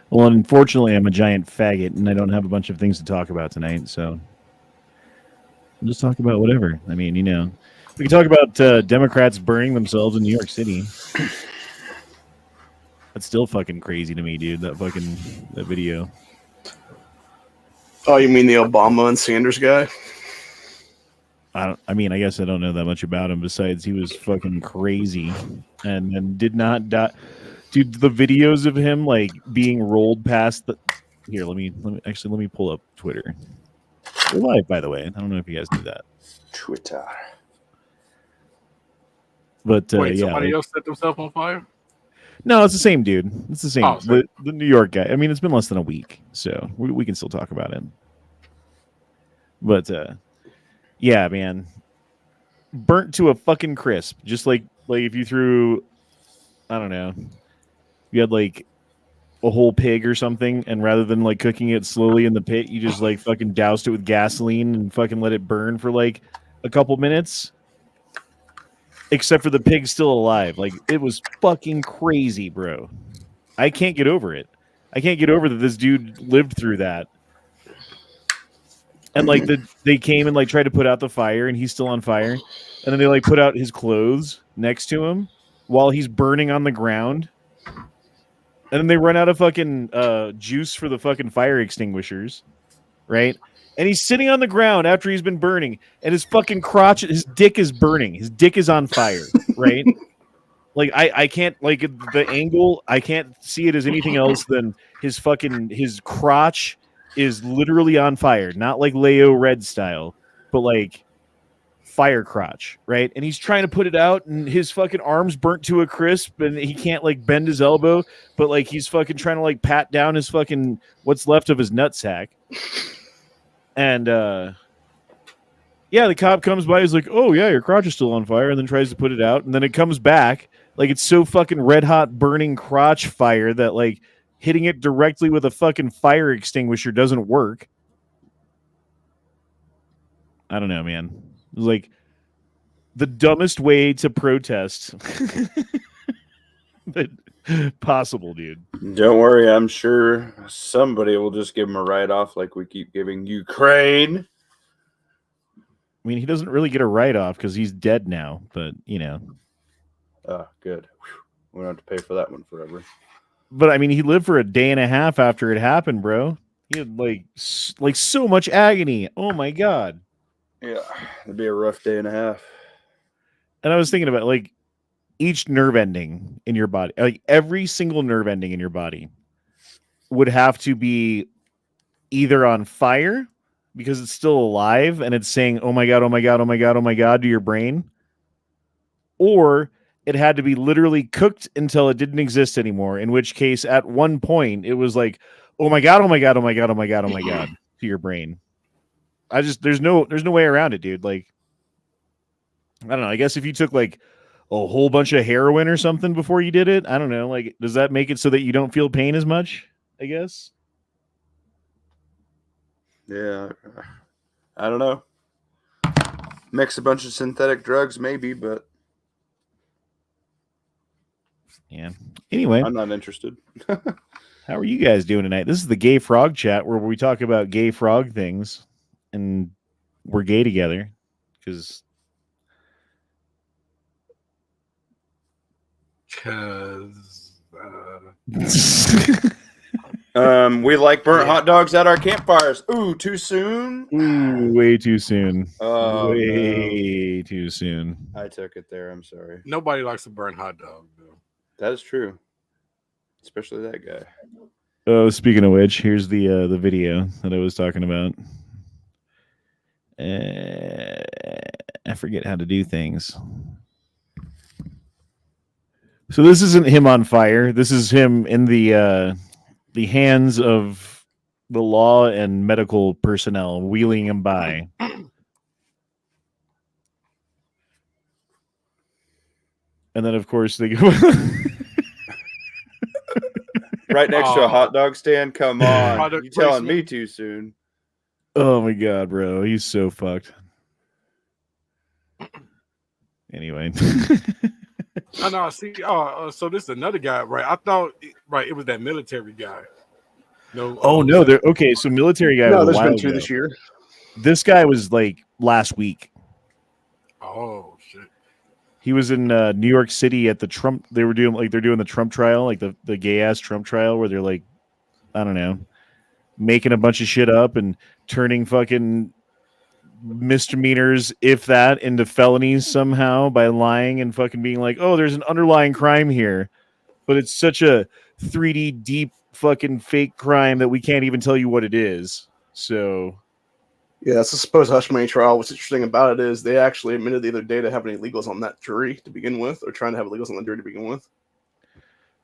Well, unfortunately, I'm a giant faggot, and I don't have a bunch of things to talk about tonight, so we'll just talk about whatever. I mean, we can talk about Democrats burning themselves in New York City. That's still fucking crazy to me, dude. That video. Oh, you mean the Obama and Sanders guy? I mean, I guess I don't know that much about him. Besides, he was fucking crazy, and then did not die. Dude, the videos of him like being rolled past the. Here, let me pull up Twitter. We're live, by the way. I don't know if you guys knew that, Twitter. but Wait, yeah, somebody like, else set themselves on fire? no, it's the same dude. It's the same. Oh, same. The New York guy. I mean, it's been less than a week, so we can still talk about it. But yeah, man, burnt to a fucking crisp. Just like if you threw, I don't know, you had like a whole pig or something, and rather than like cooking it slowly in the pit, you just like fucking doused it with gasoline and fucking let it burn for like a couple minutes. Except for the pig still alive. Like, it was fucking crazy, bro. I can't get over it. I can't get over that this dude lived through that. And like they came and like tried to put out the fire, and he's still on fire. And then they like put out his clothes next to him while he's burning on the ground. And then they run out of fucking juice for the fucking fire extinguishers, right? And he's sitting on the ground after he's been burning, and his fucking crotch, his dick is burning. His dick is on fire, right? Like I can't, like, the angle, I can't see it as anything else than his crotch is literally on fire, not like Leo Red style, but like fire crotch, right? And he's trying to put it out, and his fucking arms burnt to a crisp, and he can't like bend his elbow, but like he's fucking trying to like pat down his fucking what's left of his nutsack. And yeah, the cop comes by, he's like, oh yeah, your crotch is still on fire, and then tries to put it out, and then it comes back like it's so fucking red hot burning crotch fire that like hitting it directly with a fucking fire extinguisher doesn't work. I don't know, man. It was like the dumbest way to protest that possible, dude. Don't worry, I'm sure somebody will just give him a write-off like we keep giving Ukraine. I mean, he doesn't really get a write-off because he's dead now, but, Good. We don't have to pay for that one forever. But, I mean, he lived for a day and a half after it happened, bro. He had, like so much agony. Oh, my God. Yeah, it'd be a rough day and a half. And I was thinking about, like, each nerve ending in your body, like every single nerve ending in your body would have to be either on fire because it's still alive and it's saying, oh my God, oh my God, oh my God, oh my God, to your brain. Or it had to be literally cooked until it didn't exist anymore. In which case, at one point, it was like, oh my God, oh my God, oh my God, oh my God, oh my God, to your brain. There's no way around it, dude. Like, I don't know. I guess if you took like a whole bunch of heroin or something before you did it, I don't know. Like, does that make it so that you don't feel pain as much? I guess. Yeah, I don't know. Mix a bunch of synthetic drugs, maybe, but yeah. Anyway, I'm not interested. How are you guys doing tonight? This is the Gay Frog Chat where we talk about gay frog things, and we're gay together because. We like burnt hot dogs at our campfires. Ooh, too soon? Ooh, way too soon. Oh, way too soon. I took it there. I'm sorry. Nobody likes to burn hot dog, though. That is true. Especially that guy. Oh, speaking of which, here's the video that I was talking about. I forget how to do things. So this isn't him on fire. This is him in the hands of the law and medical personnel wheeling him by. And then, of course, they go right next to a hot dog stand. Come on, you telling me too soon? Oh my God, bro, he's so fucked. Anyway. I know. See, so this is another guy, right? I thought, right, it was that military guy. No. Oh no, they're okay. So military guy was No, a there's while been two ago. this year. This guy was like last week. Oh shit. He was in New York City at the Trump. They're doing the Trump trial, like the gay ass Trump trial, where they're like, I don't know, making a bunch of shit up and turning fucking misdemeanors, if that, into felonies somehow by lying and fucking being like, oh, there's an underlying crime here, but it's such a 3D deep fucking fake crime that we can't even tell you what it is. So Yeah, it's a supposed hush money trial. What's interesting about it is they actually admitted the other day to having illegals on that jury to begin with, or trying to have illegals on the jury to begin with.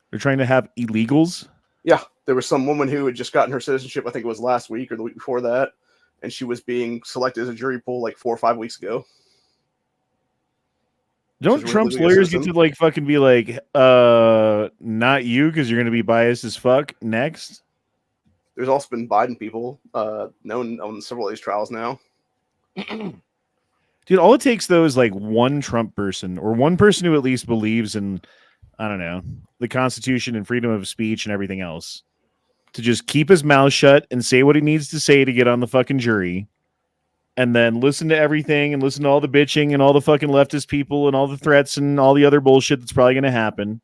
they're trying to have illegals. Yeah, there was some woman who had just gotten her citizenship. I think it was last week or the week before that, and she was being selected as a jury pool like 4 or 5 weeks ago. Don't She's a Trump's legally lawyers get citizen. to like fucking be like, not you because you're gonna be biased as fuck next? There's also been Biden people known on several of these trials now. Dude, all it takes though is like one Trump person or one person who at least believes in, I don't know, the Constitution and freedom of speech and everything else to just keep his mouth shut and say what he needs to say to get on the fucking jury, and then listen to everything and listen to all the bitching and all the fucking leftist people and all the threats and all the other bullshit that's probably going to happen,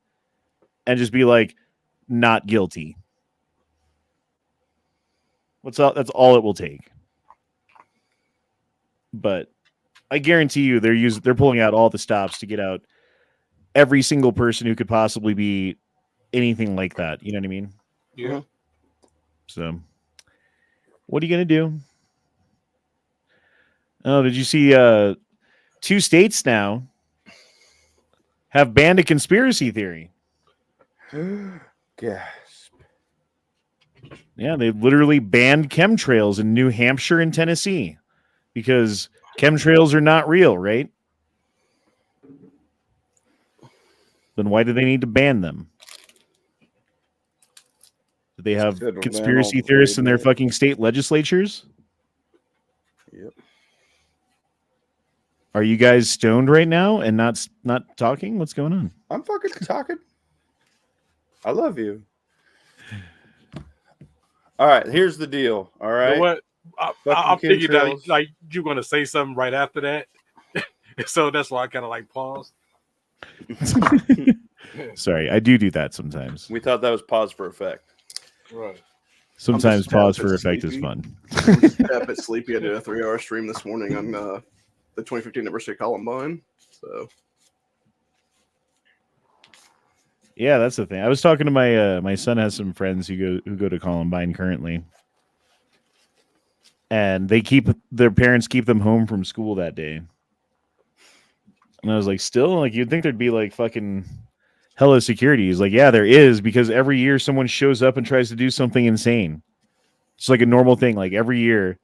and just be like, not guilty. That's all it will take. But I guarantee you they're pulling out all the stops to get out every single person who could possibly be anything like that. You know what I mean? Yeah. So what are you going to do? Oh, did you see 2 states now have banned a conspiracy theory? Gasp. Yeah, they literally banned chemtrails in New Hampshire and Tennessee because chemtrails are not real, right? Then why do they need to ban them? Do they have Good, man, conspiracy all the theorists way, in their man. fucking state legislatures? Yep. Are you guys stoned right now and not talking? What's going on? I'm fucking talking. I love you. All right, here's the deal. All You right. know what? Fucking I'm thinking that chemtrails. like you're gonna say something right after that, so that's why I kind of like paused. Sorry, I do that sometimes. We thought that was pause for effect. Right. Sometimes just pause a bit for effect is sleepy. fun. I'm just a bit sleepy. I did a 3-hour stream this morning on the 2015 anniversary of Columbine. So Yeah, that's the thing. I was talking to my son has some friends who go to Columbine currently, and their parents keep them home from school that day. And I was like, still, like you'd think there'd be like fucking hella security. He's like, yeah, there is, because every year someone shows up and tries to do something insane. It's like a normal thing. Like every year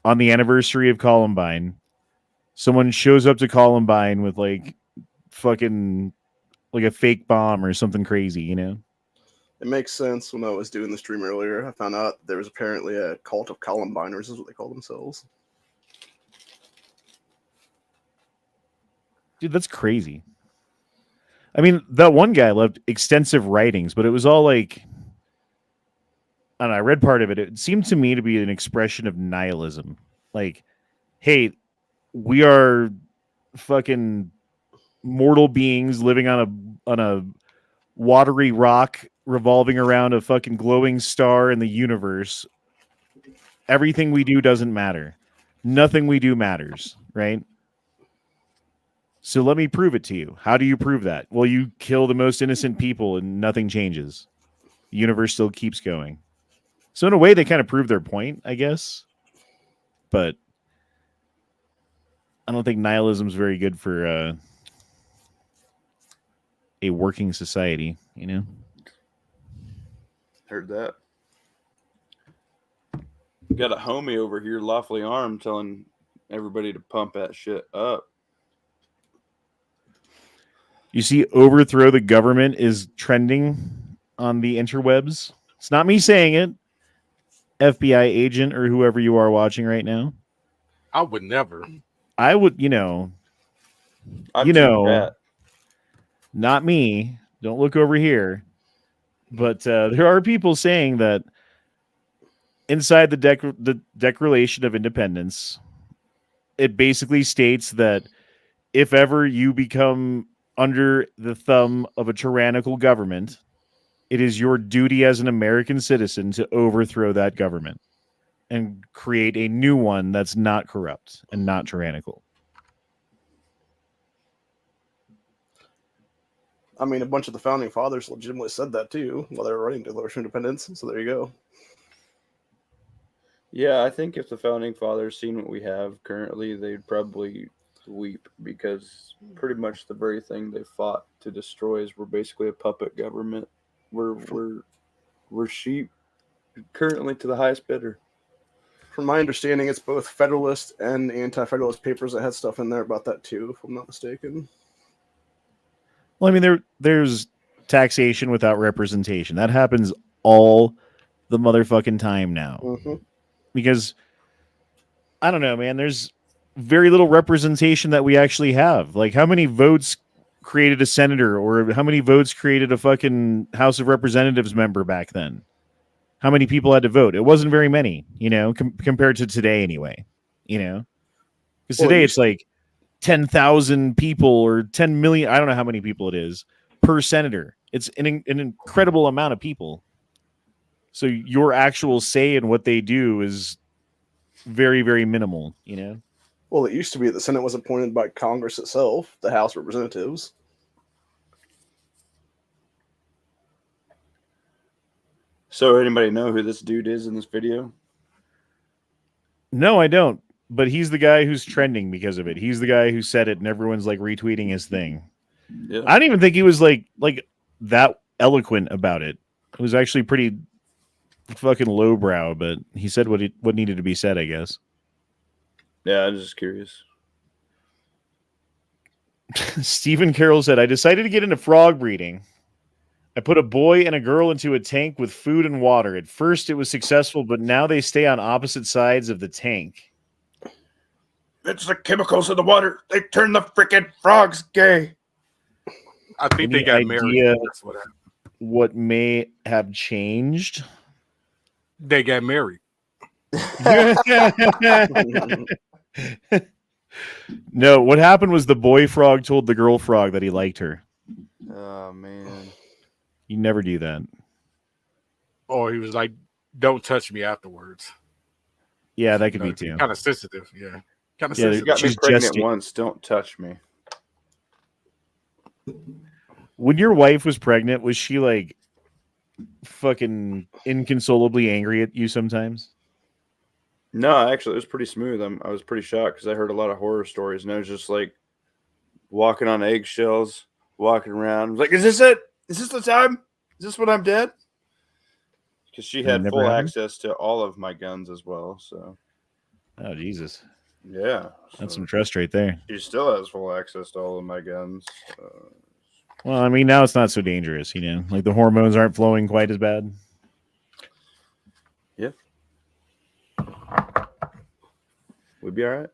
on the anniversary of Columbine, someone shows up to Columbine with like fucking like a fake bomb or something crazy, you know? it makes sense. When I was doing the stream earlier, I found out there was apparently a cult of Columbiners, is what they call themselves. Dude, that's crazy. I mean, that one guy left extensive writings, but it was all like, I don't know, I read part of it. It seemed to me to be an expression of nihilism. Like, hey, we are fucking mortal beings living on a watery rock revolving around a fucking glowing star in the universe. Everything we do doesn't matter. Nothing we do matters, right? So let me prove it to you. How do you prove that? Well, you kill the most innocent people and nothing changes. The universe still keeps going. So in a way, they kind of prove their point, I guess. But I don't think nihilism is very good for a working society, you know? Heard that. Got a homie over here, lawfully armed, telling everybody to pump that shit up. You see, overthrow the government is trending on the interwebs. It's not me saying it. FBI agent or whoever you are watching right now. I would never. I would, you know, I'd you keep know, that. not me. Don't look over here. But there are people saying that inside the Declaration of Independence, it basically states that if ever you become under the thumb of a tyrannical government, it is your duty as an American citizen to overthrow that government and create a new one that's not corrupt and not tyrannical. I mean, a bunch of the founding fathers legitimately said that too while they were writing Declaration of Independence. So there you go. Yeah, I think if the founding fathers seen what we have currently, they'd probably weep, because pretty much the very thing they fought to destroy is we're basically a puppet government. We're sheep currently to the highest bidder. From my understanding, it's both Federalist and Anti-Federalist papers that had stuff in there about that too, if I'm not mistaken. Well, I mean, there's taxation without representation. That happens all the motherfucking time now. Mm-hmm. Because, I don't know, man, there's very little representation that we actually have. Like, how many votes created a senator, or how many votes created a fucking House of Representatives member back then? How many people had to vote? It wasn't very many, you know, compared to today anyway, you know? Because today it's like 10,000 people or 10 million. I don't know how many people it is per senator. It's an incredible amount of people. So your actual say in what they do is very, very minimal, you know? Well, it used to be that the Senate was appointed by Congress itself, the House of Representatives. So anybody know who this dude is in this video? No, I don't. But he's the guy who's trending because of it. He's the guy who said it, and everyone's like retweeting his thing. Yeah. I don't even think he was like that eloquent about it. It was actually pretty fucking lowbrow, but he said what needed to be said, I guess. Yeah, I'm just curious. Stephen Carroll said, I decided to get into frog breeding. I put a boy and a girl into a tank with food and water. At first it was successful, but now they stay on opposite sides of the tank. It's the chemicals in the water. They turn the freaking frogs gay. I think they got married. That's what happened. What may have changed? They got married. No, what happened was the boy frog told the girl frog that he liked her. Oh, man. You never do that. Or he was like, don't touch me afterwards. Yeah, that could be too. Kind of sensitive. Yeah. Kind of Yeah, You sensitive. got me She's pregnant jesting. once. Don't touch me. When your wife was pregnant, was she like fucking inconsolably angry at you sometimes? No, actually, it was pretty smooth. I was pretty shocked because I heard a lot of horror stories, and I was just like walking on eggshells, walking around. I was like, is this it? Is this the time? Is this when I'm dead? Because she had Never full happened? access to all of my guns as well. So, Oh, Jesus. yeah. That's so some trust right there. she still has full access to all of my guns. Well, I mean, now it's not so dangerous, you know? Like the hormones aren't flowing quite as bad. Yeah. We'd be all right.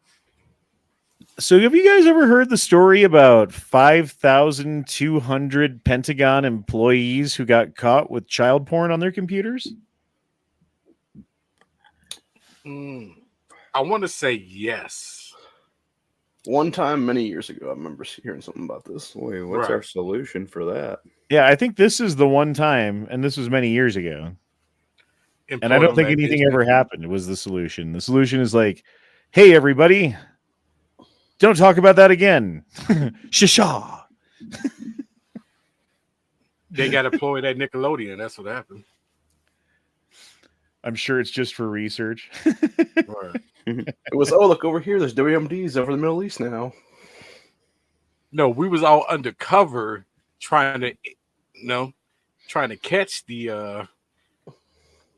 So have you guys ever heard the story about 5,200 Pentagon employees who got caught with child porn on their computers? I want to say yes. One time, many years ago, I remember hearing something about this. Wait, what's Right. our solution for that? Yeah, I think this is the one time, and this was many years ago. And I don't think anything ever happened. It was the solution. The solution is like, hey, everybody, don't talk about that again. Shisha. They got employed at Nickelodeon. That's what happened. I'm sure it's just for research. Right. It was, oh, look over here. There's WMDs over the Middle East now. No, we was all undercover trying to catch the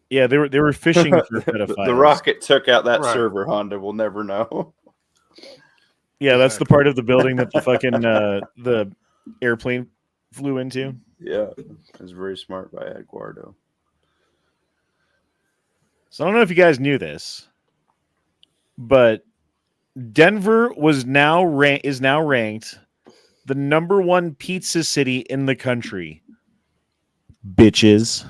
Yeah, they were fishing for pedophiles. The rocket took out that Right. server, Honda. We'll never know. Yeah, that's the part of the building that the fucking the airplane flew into. Yeah, it was very smart by Eduardo. So I don't know if you guys knew this, but Denver is now ranked the #1 pizza city in the country. Bitches.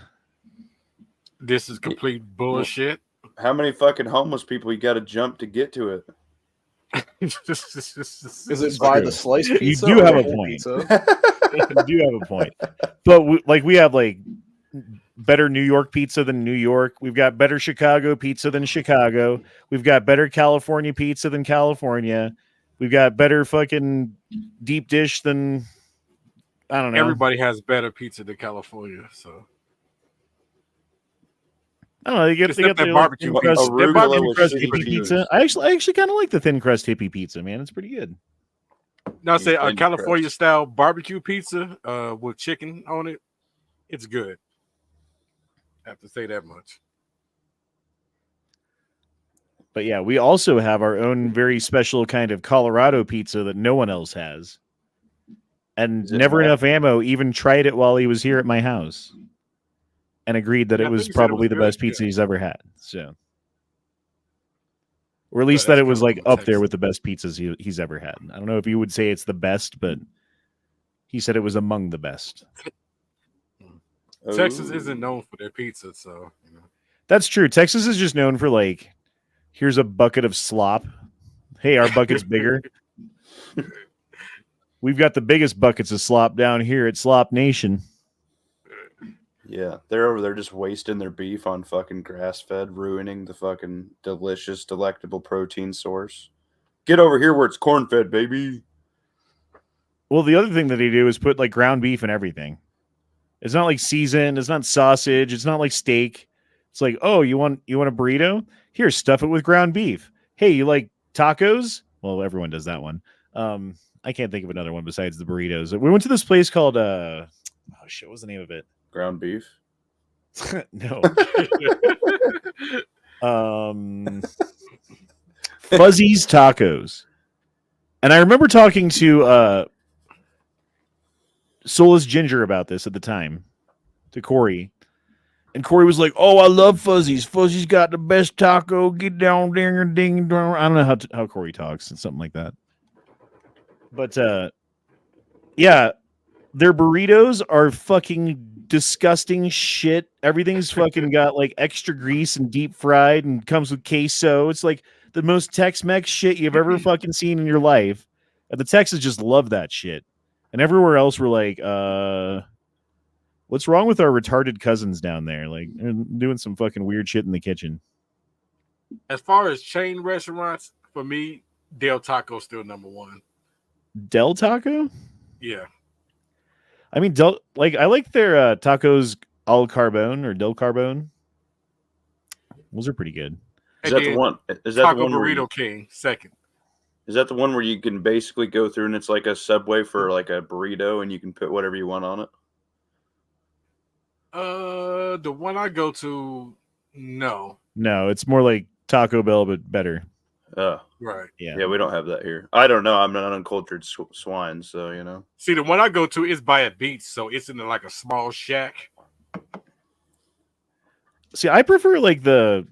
this is complete bullshit. How many fucking homeless people you got to jump to get to it? Is it by the slice You pizza? do or have the a whole point. Pizza? You do have a point. But we have like better New York pizza than New York. We've got better Chicago pizza than Chicago. We've got better California pizza than California. We've got better fucking deep dish than, I don't know. Everybody has better pizza than California, so I don't know. They get Except that their barbecue thin crust, pizza. Arugula thin with crust shitty hippie cheese. pizza. I actually kind of like the thin crust hippie pizza, man. It's pretty good. now say a Thin California crust. style barbecue pizza with chicken on it. It's good. I have to say that much. But yeah, we also have our own very special kind of Colorado pizza that no one else has. And Is it Never not? Enough Ammo even tried it while he was here at my house and agreed that Yeah, it I was think he said it probably was the good, best pizza yeah. he's ever had. So, or at But least that that's it was coming like from up there Texas. with the best pizzas he's ever had. I don't know if you would say it's the best, but he said it was among the best. Texas Ooh. isn't known for their pizza, so you know. That's true. Texas is just known for like, here's a bucket of slop. Hey, our bucket's bigger. We've got the biggest buckets of slop down here at Slop Nation. Yeah, they're over there just wasting their beef on fucking grass fed, ruining the fucking delicious, delectable protein source. Get over here where it's corn fed, baby. Well, the other thing that they do is put like ground beef in everything. It's not like seasoned. It's not sausage. It's not like steak. It's like, oh, you want a burrito? Here, stuff it with ground beef. Hey, you like tacos? Well, everyone does that one. I can't think of another one besides the burritos. We went to this place called oh shit, what was the name of it? Ground beef. No. Fuzzy's Tacos. And I remember talking to Soulless Ginger about this at the time, to Corey. And Corey was like, oh, I love Fuzzy's. Fuzzy's got the best taco. Get down there and ding dong. I don't know how Corey talks. It's something like that. But yeah, their burritos are fucking disgusting shit. Everything's fucking got like extra grease and deep fried and comes with queso. It's like the most Tex-Mex shit you've ever fucking seen in your life. And the Texans just love that shit. And everywhere else we're like, what's wrong with our retarded cousins down there? Like, they're doing some fucking weird shit in the kitchen. As far as chain restaurants, for me, Del Taco's still number one. Del Taco? Yeah. I mean, I like their tacos al carbone or Del Carbone. Those are pretty good. Is And that the then one? Is that Taco the one where Burrito you, King, second. is that the one where you can basically go through and it's like a Subway for like a burrito and you can put whatever you want on it? The one I go to, no. No, it's more like Taco Bell, but better. Right. Yeah, we don't have that here. I don't know. I'm an uncultured swine, so you know. See, the one I go to is by a beach, so it's in like a small shack. See, I prefer like the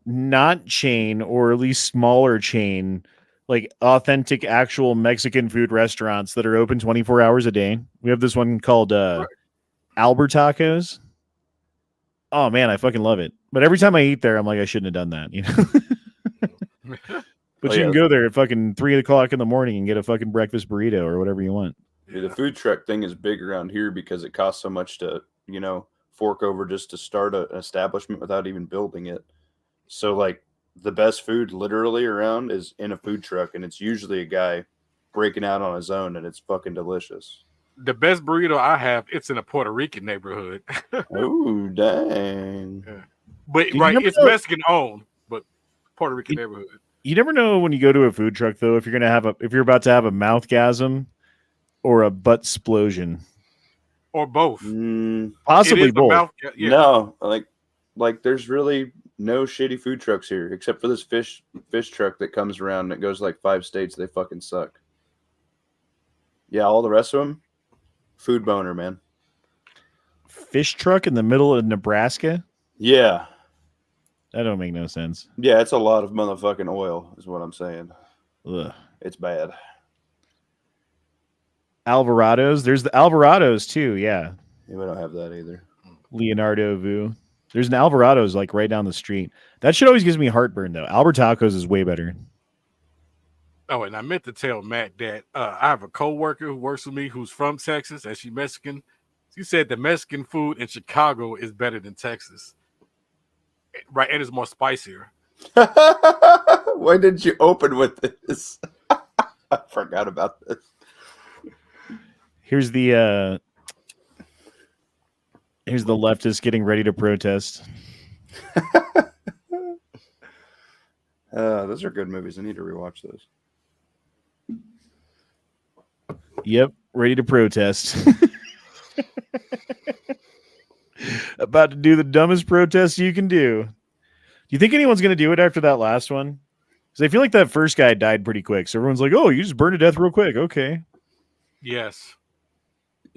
not chain or at least smaller chain, like authentic actual Mexican food restaurants that are open 24 hours a day. We have this one called Albert Tacos. Oh man, I fucking love it. But every time I eat there, I'm like, I shouldn't have done that, you know. But you can go there at fucking 3 o'clock in the morning and get a fucking breakfast burrito or whatever you want. Yeah, the food truck thing is big around here because it costs so much to, you know, fork over just to start an establishment without even building it. So like the best food literally around is in a food truck, and it's usually a guy breaking out on his own, and it's fucking delicious. The best burrito I have, it's in a Puerto Rican neighborhood. Oh dang! But Did you right, never it's know- Mexican owned, but Puerto Rican neighborhood. You never know when you go to a food truck though if you're about to have a mouthgasm or a butt explosion. Or both. Possibly It is the both. mouth- yeah. No, like there's really no shitty food trucks here except for this fish truck that comes around that goes like 5 states. They fucking suck. Yeah, all the rest of them, food boner, man. Fish truck in the middle of Nebraska? Yeah, That don't make no sense. yeah, it's a lot of motherfucking oil, is what I'm saying. Ugh. It's bad. Alvarado's. There's the Alvarado's too. Yeah. Yeah, we don't have that either. Leonardo Vu. There's an Alvarado's like right down the street. That shit always gives me heartburn though. Albert Tacos is way better. Oh, and I meant to tell Matt that I have a coworker who works with me who's from Texas, and she's Mexican. She said the Mexican food in Chicago is better than Texas, right? And it's more spicier. Why didn't you open with this? I forgot about this. Here's the leftist getting ready to protest. Those are good movies. I need to rewatch those. Yep, ready to protest. About to do the dumbest protest you can do. Do you think anyone's going to do it after that last one? Because I feel like that first guy died pretty quick. So everyone's like, oh, you just burned to death real quick. Okay. Yes.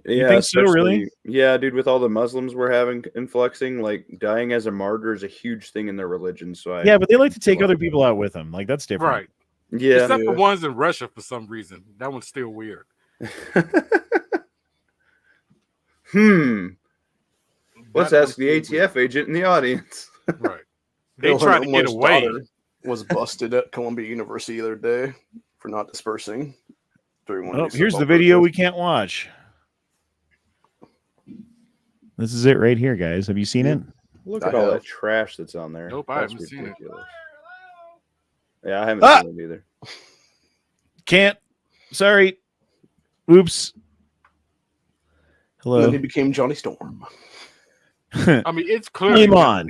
Yeah, think so, really? especially- Yeah, dude. With all the Muslims we're having influxing, like dying as a martyr is a huge thing in their religion. So Yeah, but they like to take other people out with them. Like, that's different. Right. yeah. Except for ones in Russia for some reason. That one's still weird. Let's That ask the ATF agent in the audience. Right. They Ilhan tried to get Omar's away. daughter was busted at Columbia University the other day for not dispersing during one Oh, of these here's the football video we protests. can't watch. This is it right here, guys. Have you seen it? Look I at all have. that trash that's on there. Nope, I That's haven't seen it. ridiculous. Yeah, I haven't Ah! seen it either. Can't. Sorry. Oops. And Hello. then he became Johnny Storm. I mean, it's clearly Game on.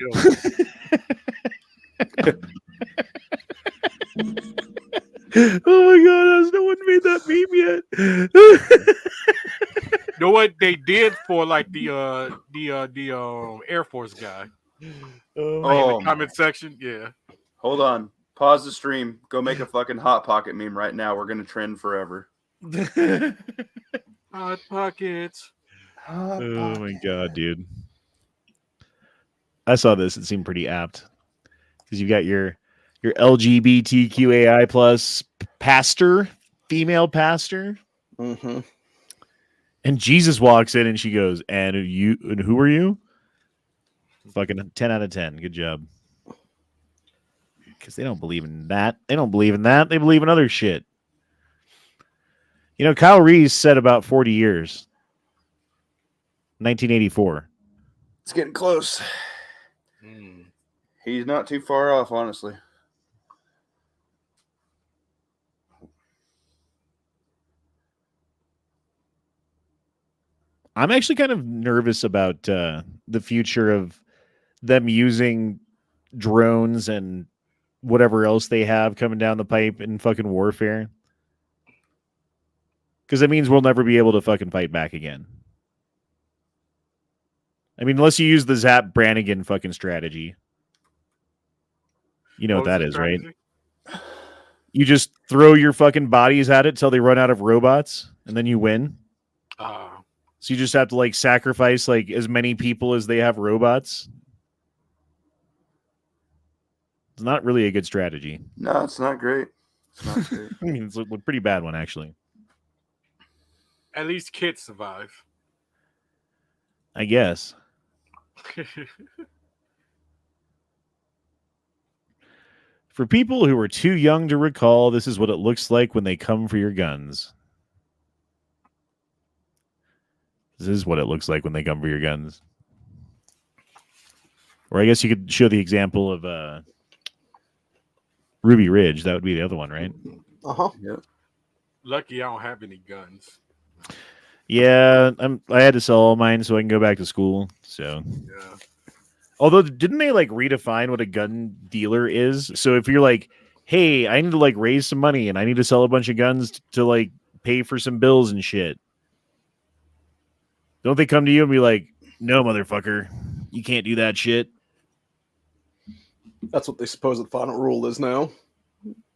Oh my god, has no one made that meme yet? You know what they did for like the Air Force guy in Oh, the comment section? Yeah. hold on. Pause the stream. Go make a fucking Hot Pocket meme right now. We're gonna trend forever. Hot pockets. Oh my god, dude. I saw this. It seemed pretty apt. Because you got your LGBTQAI plus pastor, female pastor. Mm-hmm. And Jesus walks in and she goes, and who are you? Fucking 10 out of 10. Good job. Because they don't believe in that. They don't believe in that. They believe in other shit. You know, Kyle Reese said about 40 years. 1984. It's getting close. He's not too far off, honestly. I'm actually kind of nervous about the future of them using drones and whatever else they have coming down the pipe in fucking warfare. Because it means we'll never be able to fucking fight back again. I mean, unless you use the Zap Brannigan fucking strategy. You know what that is, right? You just throw your fucking bodies at it till they run out of robots, and then you win. So you just have to like sacrifice like as many people as they have robots. It's not really a good strategy. No, it's not great. It's not great. I mean, it's a pretty bad one, actually. At least kids survive. I guess. For people who are too young to recall, this is what it looks like when they come for your guns. This is what it looks like when they come for your guns. Or I guess you could show the example of Ruby Ridge. That would be the other one, right? Uh-huh. Yep. Lucky I don't have any guns. Yeah, I had to sell all mine so I can go back to school. So, Yeah. although didn't they like redefine what a gun dealer is? So if you're like, hey, I need to like raise some money and I need to sell a bunch of guns to like pay for some bills and shit. Don't they come to you and be like, no, motherfucker, you can't do that shit? That's what they suppose the final rule is now.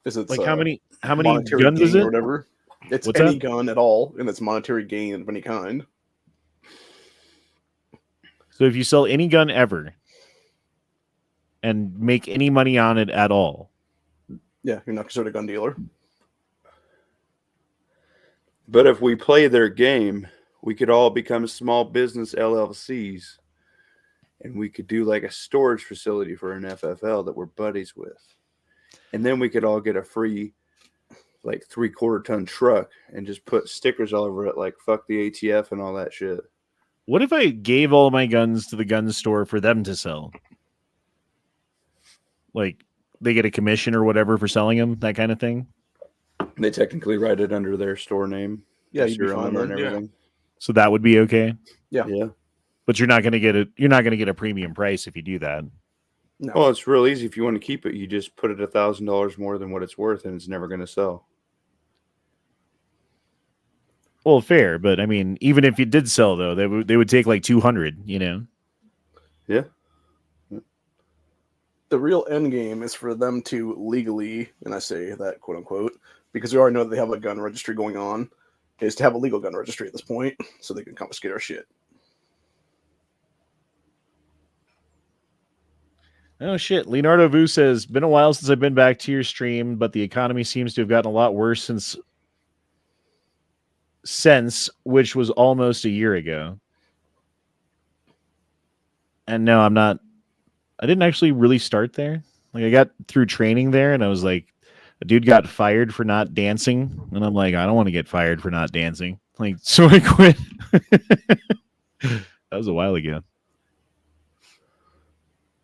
Is it's Like how many monetary guns is gain it? or whatever? It's What's any that? gun at all, and it's monetary gain of any kind. So if you sell any gun ever and make any money on it at all, Yeah, you're not considered a gun dealer. But if we play their game, we could all become small business LLCs and we could do like a storage facility for an FFL that we're buddies with. And then we could all get a free like 3/4 ton truck and just put stickers all over it like fuck the ATF and all that shit. What if I gave all my guns to the gun store for them to sell? Like they get a commission or whatever for selling them, that kind of thing. They technically write it under their store name. Yeah, the you'd be serial fine number then. and everything. So that would be okay. Yeah. Yeah. But you're not going to get it. You're not going to get a premium price if you do that. No. Well, it's real easy. If you want to keep it, you just put it $1,000 more than what it's worth, and it's never going to sell. Well, fair, but I mean, even if it did sell, though, they would take like 200. You know. Yeah. The real end game is for them to legally, and I say that quote unquote, because we already know that they have a gun registry going on, is to have a legal gun registry at this point, so they can confiscate our shit. Oh shit! Leonardo Vu says, "Been a while since I've been back to your stream, but the economy seems to have gotten a lot worse since which was almost a year ago." And no, I'm not. I didn't actually really start there. Like I got through training there, and I was like, a dude got fired for not dancing, and I'm like, I don't want to get fired for not dancing. Like, so I quit. That was a while ago.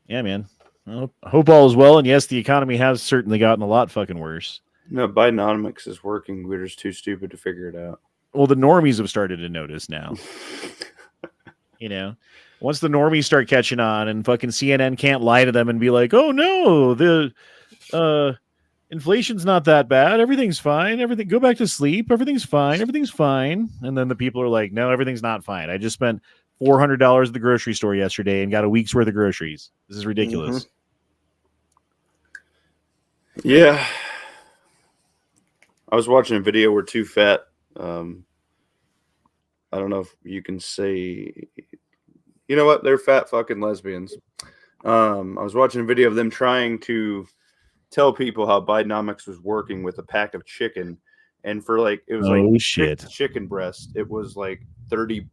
Yeah, man. Well, I hope all is well. And yes, the economy has certainly gotten a lot fucking worse. No, Bidenomics is working. We're just too stupid to figure it out. Well, the normies have started to notice now. You know, once the normies start catching on and fucking CNN can't lie to them and be like, oh no, the inflation's not that bad. Everything's fine. Everything, go back to sleep. Everything's fine. Everything's fine. And then the people are like, no, everything's not fine. I just spent $400 at the grocery store yesterday and got a week's worth of groceries. This is ridiculous. Mm-hmm. Yeah. I was watching a video where two fat, I don't know if you can say, you know what? They're fat fucking lesbians. I was watching a video of them trying to tell people how Bidenomics was working with a pack of chicken. And for like, it was like shit. Chicken breast. It was like $30.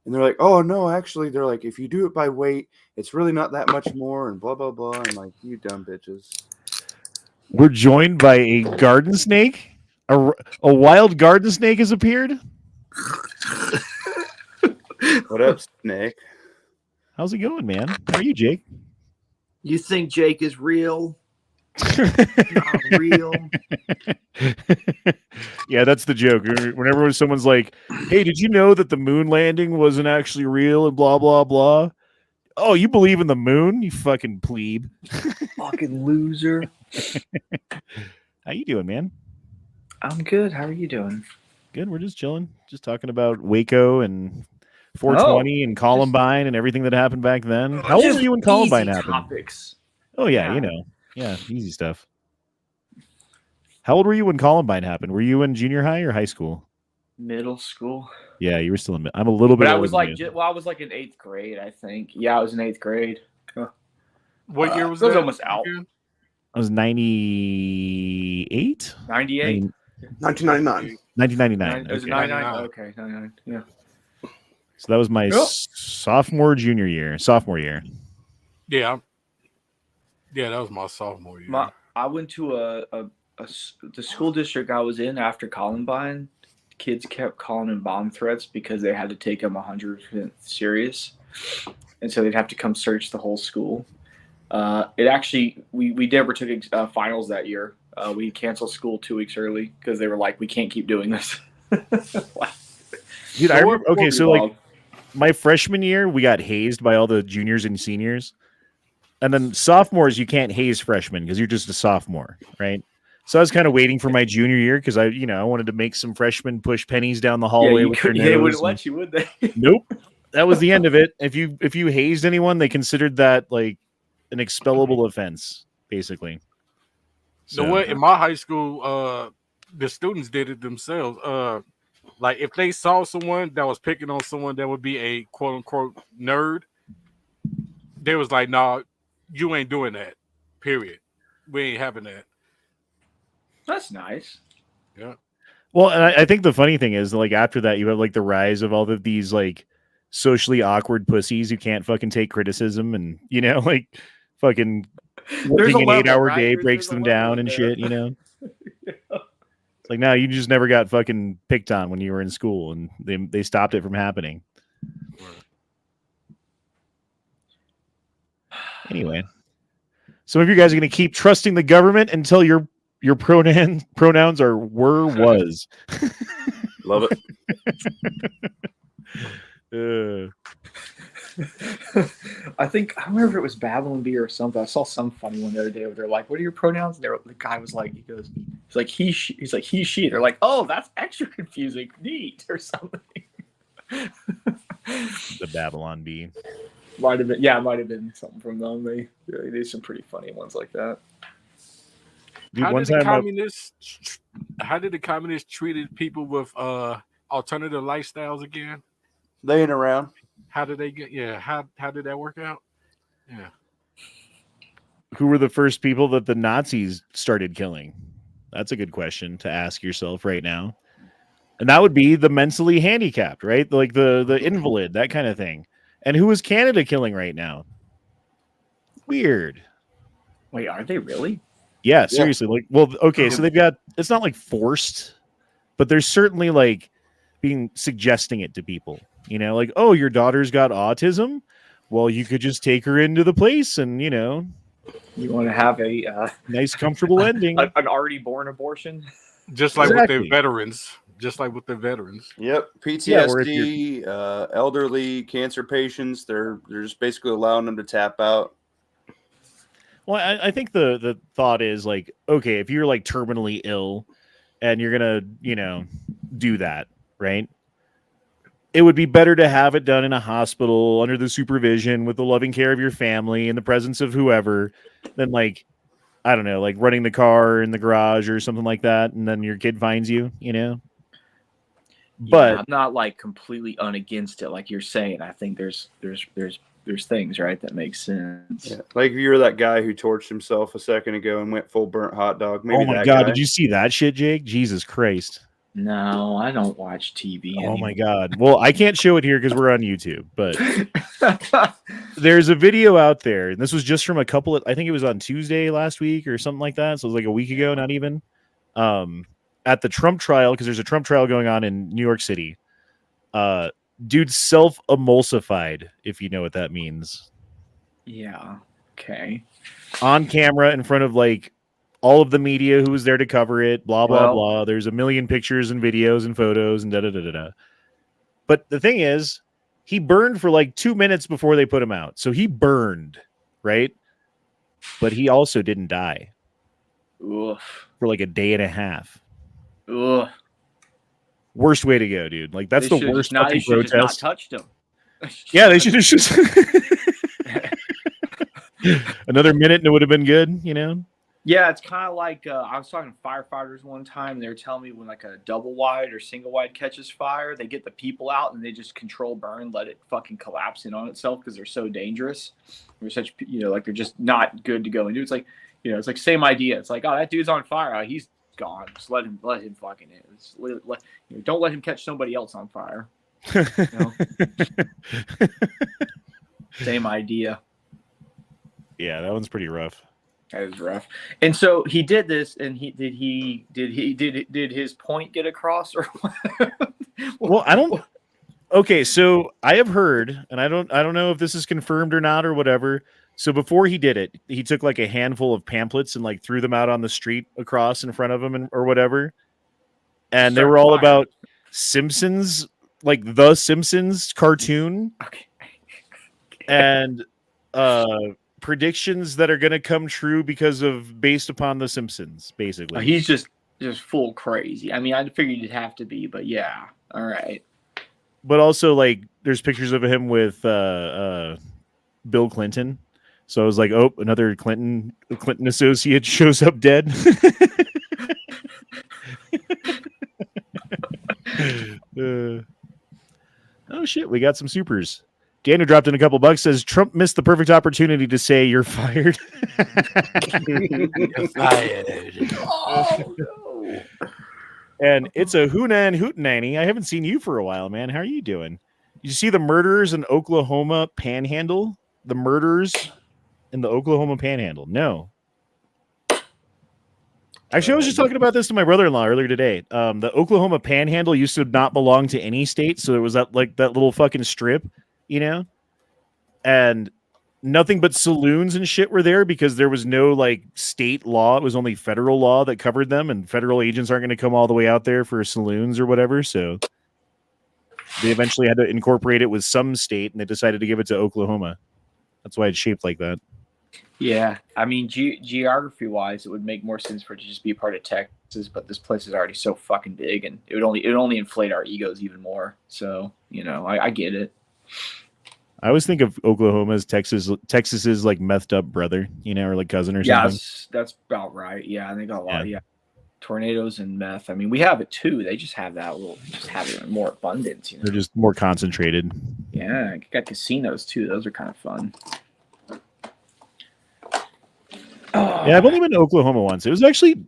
And they're like, oh no, actually, they're like, if you do it by weight, it's really not that much more and blah, blah, blah. I'm like, you dumb bitches. We're joined by a garden snake. A wild garden snake has appeared. What up, Snake? How's it going, man? How are you, Jake? You think Jake is real? Not real. Yeah, that's the joke. Whenever someone's like, hey, did you know that the moon landing wasn't actually real and blah, blah, blah? Oh, you believe in the moon? You fucking plebe. Fucking loser. How you doing, man? I'm good. How are you doing? Good. We're just chilling. Just talking about Waco and 420 and Columbine and everything that happened back then. How old were you when Columbine happened? Topics. Oh, yeah, you know. Yeah, easy stuff. How old were you when Columbine happened? Were you in junior high or high school? Middle school. Yeah, you were still in. I'm a little bit. But I older was than like, you. I was like in 8th grade, I think. Yeah, I was in 8th grade. What year was it was that? almost out. I was 98. 98. 1999. 1999. It was Okay. 99. Okay, 99. Yeah. So that was my sophomore year. Yeah, that was my sophomore year. I went to the school district I was in after Columbine. Kids kept calling in bomb threats because they had to take them 100% serious, and so they'd have to come search the whole school. It actually we never took finals that year. We canceled school 2 weeks early because they were like, we can't keep doing this. Dude, I remember. Okay, so like my freshman year, we got hazed by all the juniors and seniors, and then sophomores, you can't haze freshmen because you're just a sophomore, right? So I was kind of waiting for my junior year because I wanted to make some freshmen push pennies down the hallway with their nose. They wouldn't let you, would they? Nope. That was the end of it. If you hazed anyone, they considered that like an expellable offense, basically. So what? In my high school, the students did it themselves. Like if they saw someone that was picking on someone that would be a quote unquote nerd, they was like, "Nah, you ain't doing that. Period. We ain't having that." That's nice. Yeah. Well, and I think the funny thing is, like after that, you have like the rise of all of these like socially awkward pussies who can't fucking take criticism, and you know, like fucking There's working a an level, 8-hour right? day There's breaks a them level down in and there. shit, you know. It's like, no, you just never got fucking picked on when you were in school, and they stopped it from happening. Anyway, some of you guys are going to keep trusting the government until your pronouns are were, was. Love it. I think I don't remember if it was Babylon Bee or something. I saw some funny one the other day where they're like, "What are your pronouns?" And the guy was like, he's like he, she. They're like, "Oh, that's extra confusing, neat," or something. The Babylon Bee. Might have been something from them. They do some pretty funny ones like that. Dude, How one did the time communists treated people with alternative lifestyles again? They ain't around. How did they get? Yeah, how did that work out? Yeah, who were the first people that the Nazis started killing? That's a good question to ask yourself right now. And that would be the mentally handicapped, right? Like the invalid, that kind of thing. And who is Canada killing right now? Weird. Wait, are they really? Yeah, seriously. Like, well, okay, so they've got, it's not like forced, but there's certainly like being suggesting it to people. You know, like, oh, your daughter's got autism. Well, you could just take her into the place and, you know, you want to have a nice, comfortable ending. An already born abortion. just like Exactly. with their veterans. Just like with the veterans. Yep, PTSD, elderly, cancer patients. They're just basically allowing them to tap out. Well, I think the thought is like, okay, if you're like terminally ill and you're gonna, you know, do that, right? It would be better to have it done in a hospital under the supervision with the loving care of your family in the presence of whoever than like, I don't know, like running the car in the garage or something like that, and then your kid finds you, you know. But I'm not like completely unagainst it, like you're saying. I think there's things, right, that make sense. Yeah. Like if you're that guy who torched himself a second ago and went full burnt hot dog. Maybe oh my that god, guy. did you see that shit, Jake? Jesus Christ. No, I don't watch TV anymore. Oh my god. Well, I can't show it here because we're on YouTube, but there's a video out there, and this was just from a couple of, I think it was on Tuesday last week or something like that. So it was like a week ago, not even. At the Trump trial, because there's a Trump trial going on in New York City. Dude self-emulsified, if you know what that means. Yeah. Okay. On camera in front of like all of the media who was there to cover it, blah, blah, blah. There's a million pictures and videos and photos and da-da-da-da-da. But the thing is, he burned for like 2 minutes before they put him out. So he burned, right? But he also didn't die. Oof. For like a day and a half. Ugh. Worst way to go, dude. Like that's the worst fucking protest. Not touched him. Yeah, they should have just another minute and it would have been good, you know? Yeah, it's kind of like I was talking to firefighters one time, and they were telling me when like a double wide or single wide catches fire, they get the people out and they just control burn, let it fucking collapse in on itself because they're so dangerous. They're such, you know, like they're just not good to go into. It's like, you know, it's like same idea. It's like, oh, that dude's on fire. Oh, he's gone. Just let him fucking in. You know, don't let him catch somebody else on fire. You know? Same idea. Yeah, that one's pretty rough. That is rough. And so he did this, and did his point get across or what? Well, I don't. Okay, so I have heard, and I don't know if this is confirmed or not or whatever. So before he did it, he took like a handful of pamphlets and like threw them out on the street across in front of him or whatever. And they were all about Simpsons, like the Simpsons cartoon. Okay. And predictions that are going to come true based upon the Simpsons, basically. He's just full crazy. I mean, I figured it'd have to be, but yeah. All right. But also, like, there's pictures of him with Bill Clinton. So I was like, oh, another Clinton associate shows up dead. Oh, shit. We got some supers. Daniel dropped in a couple bucks, says Trump missed the perfect opportunity to say you're fired. You're fired. Oh, no. And it's a Hoonan Hootenanny. I haven't seen you for a while, man. How are you doing? You see the murderers in Oklahoma Panhandle? The murderers in the Oklahoma Panhandle. No. Actually, I was just talking about this to my brother-in-law earlier today. The Oklahoma Panhandle used to not belong to any state, so it was that little fucking strip, you know? And nothing but saloons and shit were there because there was no like state law. It was only federal law that covered them, and federal agents aren't going to come all the way out there for saloons or whatever. So they eventually had to incorporate it with some state, and they decided to give it to Oklahoma. That's why it's shaped like that. Yeah, I mean, geography-wise, it would make more sense for it to just be part of Texas, but this place is already so fucking big, and it would only inflate our egos even more. So, you know, I get it. I always think of Oklahoma as Texas's like methed up brother, you know, or like cousin or something. Yeah, that's about right. Yeah, they got a lot. Yeah, tornadoes and meth. I mean, we have it too. They just have it in more abundance. You know? They're just more concentrated. Yeah, you got casinos too. Those are kind of fun. Yeah, I've only been to Oklahoma once. It was actually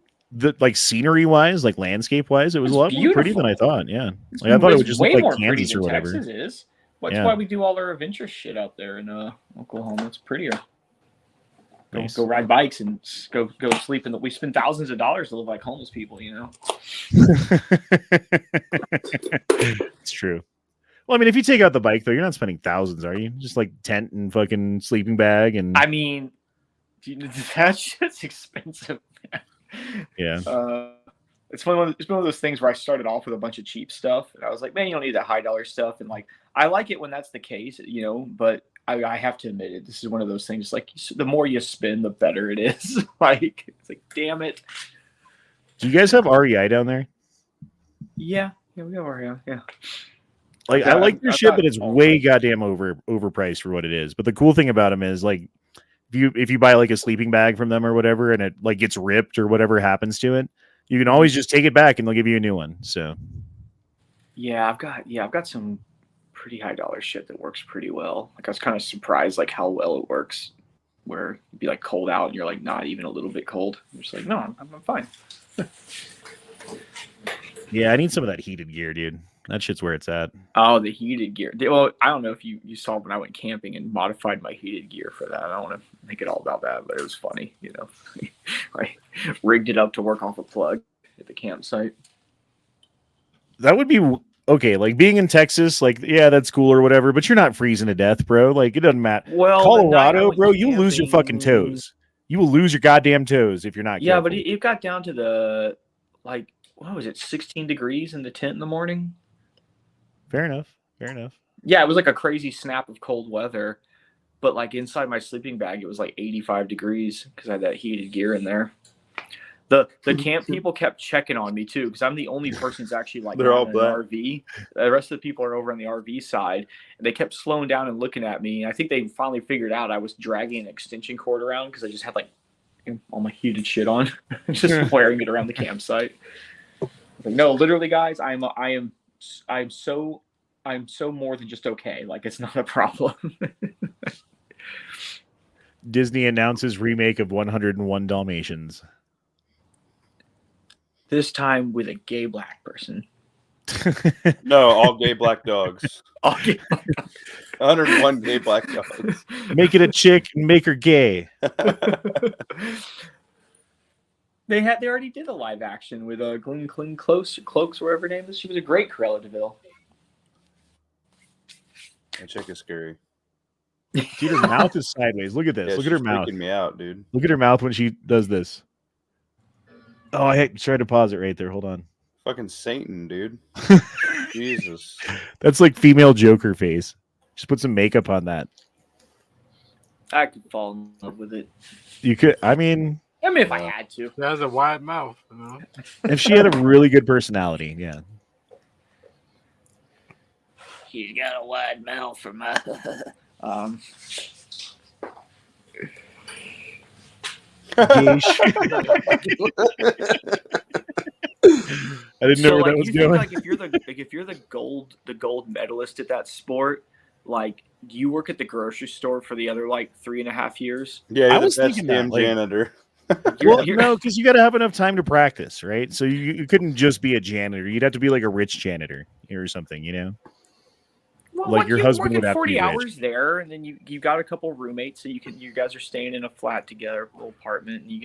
like scenery wise, like landscape wise, it was a lot more pretty than I thought. Yeah, like, I thought it would just look like Kansas or whatever. Texas is. That's why we do all our adventure shit out there in Oklahoma. It's prettier. Nice. Go ride bikes and go sleep in we spend thousands of dollars to live like homeless people, you know. It's true. Well, I mean, if you take out the bike though, you're not spending thousands, are you? Just like tent and fucking sleeping bag and. I mean, that shit's expensive. Yeah. It's one of those things where I started off with a bunch of cheap stuff, and I was like, man, you don't need that high dollar stuff, and like I like it when that's the case, you know. But I have to admit it. This is one of those things. Like the more you spend, the better it is. Like it's like, damn it. Do you guys have REI down there? Yeah, we have REI. Yeah. Like I like your shit, but it's way goddamn overpriced for what it is. But the cool thing about them is like, if you buy like a sleeping bag from them or whatever, and it like gets ripped or whatever happens to it, you can always just take it back and they'll give you a new one. So, yeah, I've got some pretty high dollar shit that works pretty well. Like I was kind of surprised like how well it works, where it'd be like cold out and you're like not even a little bit cold. You're just like, no, I'm fine. Yeah, I need some of that heated gear, dude. That shit's where it's at. Oh, the heated gear. Well, I don't know if you saw when I went camping and modified my heated gear for that. I don't want to make it all about that, but it was funny, you know. I rigged it up to work off a plug at the campsite. That would be okay. Like being in Texas, like, yeah, that's cool or whatever, but you're not freezing to death, bro. Like, it doesn't matter. Well, Colorado, bro, you lose your fucking toes. You will lose your goddamn toes if you're not Yeah, careful. but it got down to the, like, what was it, 16 degrees in the tent in the morning? Fair enough. Yeah, it was like a crazy snap of cold weather, but like inside my sleeping bag, it was like 85 degrees because I had that heated gear in there. The camp people kept checking on me too because I'm the only person who's actually like They're all in an black. RV. The rest of the people are over on the RV side, and they kept slowing down and looking at me. I think they finally figured out I was dragging an extension cord around because I just had like all my heated shit on, just wearing it around the campsite. Like, no, literally, guys, I'm so more than just okay. Like it's not a problem. Disney announces remake of 101 Dalmatians. This time with a gay black person. No, all gay black dogs. All gay 101 gay black dogs. Make it a chick and make her gay. They already did a live action with Glenn Close, whatever her name is. She was a great Cruella DeVille. That chick is scary. Dude, her mouth is sideways. Look at this. Yeah, Look at her she's mouth. freaking me out, dude. Look at her mouth when she does this. Oh, I tried to pause it right there. Hold on. Fucking Satan, dude. Jesus. That's like female Joker face. Just put some makeup on that. I could fall in love with it. You could. I mean, if I had to. She has a wide mouth, you know. if she had a really good personality, yeah. She's got a wide mouth for my. Gay shit. I didn't know where that was going. Like if you're the gold medalist at that sport, like do you work at the grocery store for the other like 3.5 years? Yeah, I you're was the best thinking that, damn like- janitor. Well, no, because you got to have enough time to practice, right? So you couldn't just be a janitor. You'd have to be like a rich janitor or something, you know? Well, like your husband would have to 40 be rich. hours there, and then you got a couple roommates, so you guys are staying in a flat together, little apartment, and you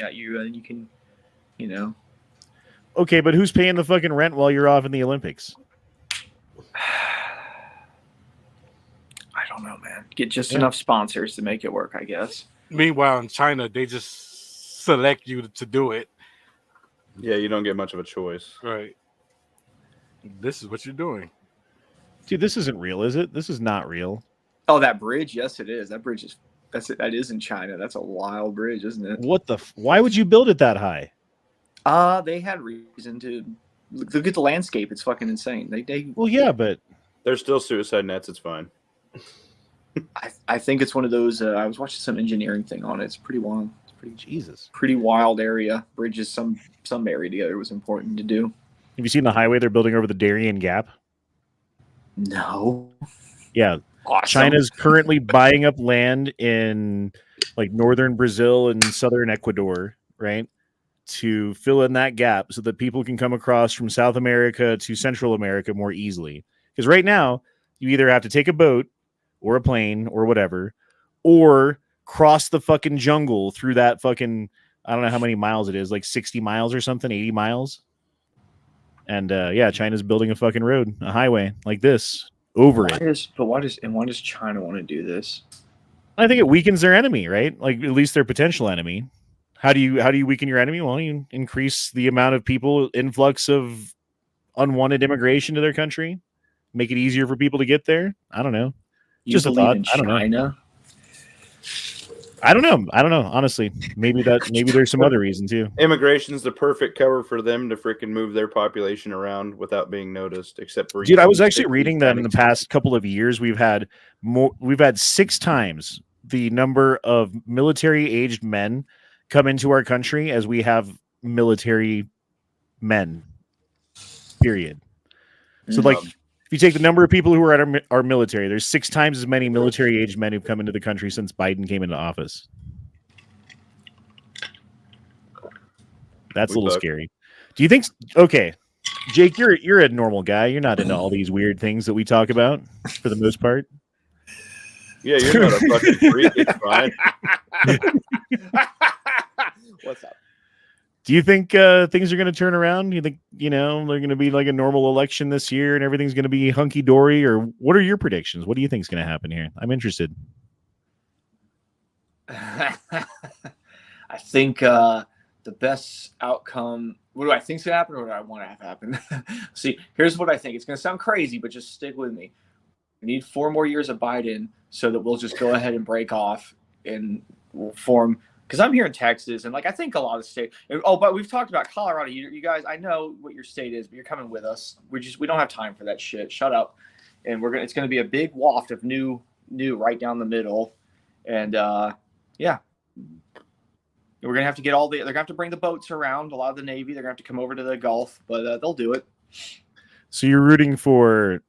can, you know. Okay, but who's paying the fucking rent while you're off in the Olympics? I don't know, man. Get just enough sponsors to make it work, I guess. Meanwhile, in China, they just select you to do it. Yeah, you don't get much of a choice. Right. This is what you're doing. Dude, this isn't real, is it? This is not real. Oh, that bridge? Yes, it is. That bridge is that is in China. That's a wild bridge, isn't it? What the? Why would you build it that high? They had reason to look at the landscape. It's fucking insane. They Well, yeah, but There's still suicide nets. It's fine. I think it's one of those. I was watching some engineering thing on it. It's pretty wild. It's Jesus. pretty wild area. Bridges, some area together was important to do. Have you seen the highway they're building over the Darien Gap? No. Yeah, Awesome. China's currently buying up land in like northern Brazil and southern Ecuador, right? To fill in that gap so that people can come across from South America to Central America more easily. Because right now, you either have to take a boat or a plane or whatever, or cross the fucking jungle through that fucking, I don't know how many miles it is, like 60 miles or something, 80 miles. And yeah, China's building a fucking road, a highway like this over it. Why does China want to do this? I think it weakens their enemy, right? Like at least their potential enemy. How do you weaken your enemy? Well, you increase the amount of people, influx of unwanted immigration to their country, make it easier for people to get there. I don't know. You Just a believe thought. in I don't know. China? I don't know. Honestly, maybe there's some other reason too. Immigration's the perfect cover for them to freaking move their population around without being noticed. Except for Dude, I was actually reading that in the past couple of years we've had 6 times the number of military-aged men come into our country as we have military men. Period. So like if you take the number of people who are at our military, there's 6 times as many military-aged men who've come into the country since Biden came into office. That's a little scary. Do you think? Okay, Jake, you're a normal guy. You're not into all these weird things that we talk about for the most part. Yeah, you're not a fucking freak. It's fine. What's up? Do you think things are going to turn around? Do you think, they're going to be like a normal election this year and everything's going to be hunky-dory? Or what are your predictions? What do you think is going to happen here? I'm interested. I think the best outcome, what do I think is going to happen or what do I want to have happen? See, here's what I think. It's going to sound crazy, but just stick with me. We need 4 more years of Biden so that we'll just go ahead and break off and we'll form. Because I'm here in Texas, and like I think a lot of states. Oh, but we've talked about Colorado. You guys, I know what your state is, but you're coming with us. We don't have time for that shit. Shut up. And it's gonna be a big waft of new right down the middle, and yeah, we're gonna have to get they're gonna have to bring the boats around. A lot of the Navy, they're gonna have to come over to the Gulf, but they'll do it. So you're rooting for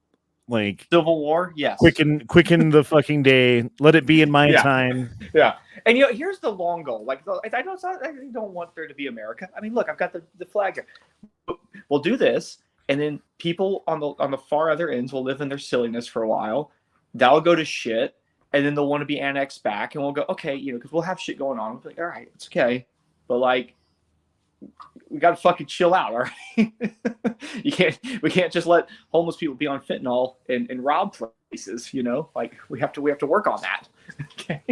like Civil War? Yes. Quicken the fucking day. Let it be in my time. Yeah. And here's the long goal. Like I don't want there to be America. I mean, look, I've got the flag here. We'll do this, and then people on the far other ends will live in their silliness for a while. That'll go to shit, and then they'll want to be annexed back, and we'll go, okay, because we'll have shit going on. We'll be like, all right, it's okay, but like, we got to fucking chill out, all right? We can't just let homeless people be on fentanyl and rob places, Like we have to work on that. Okay.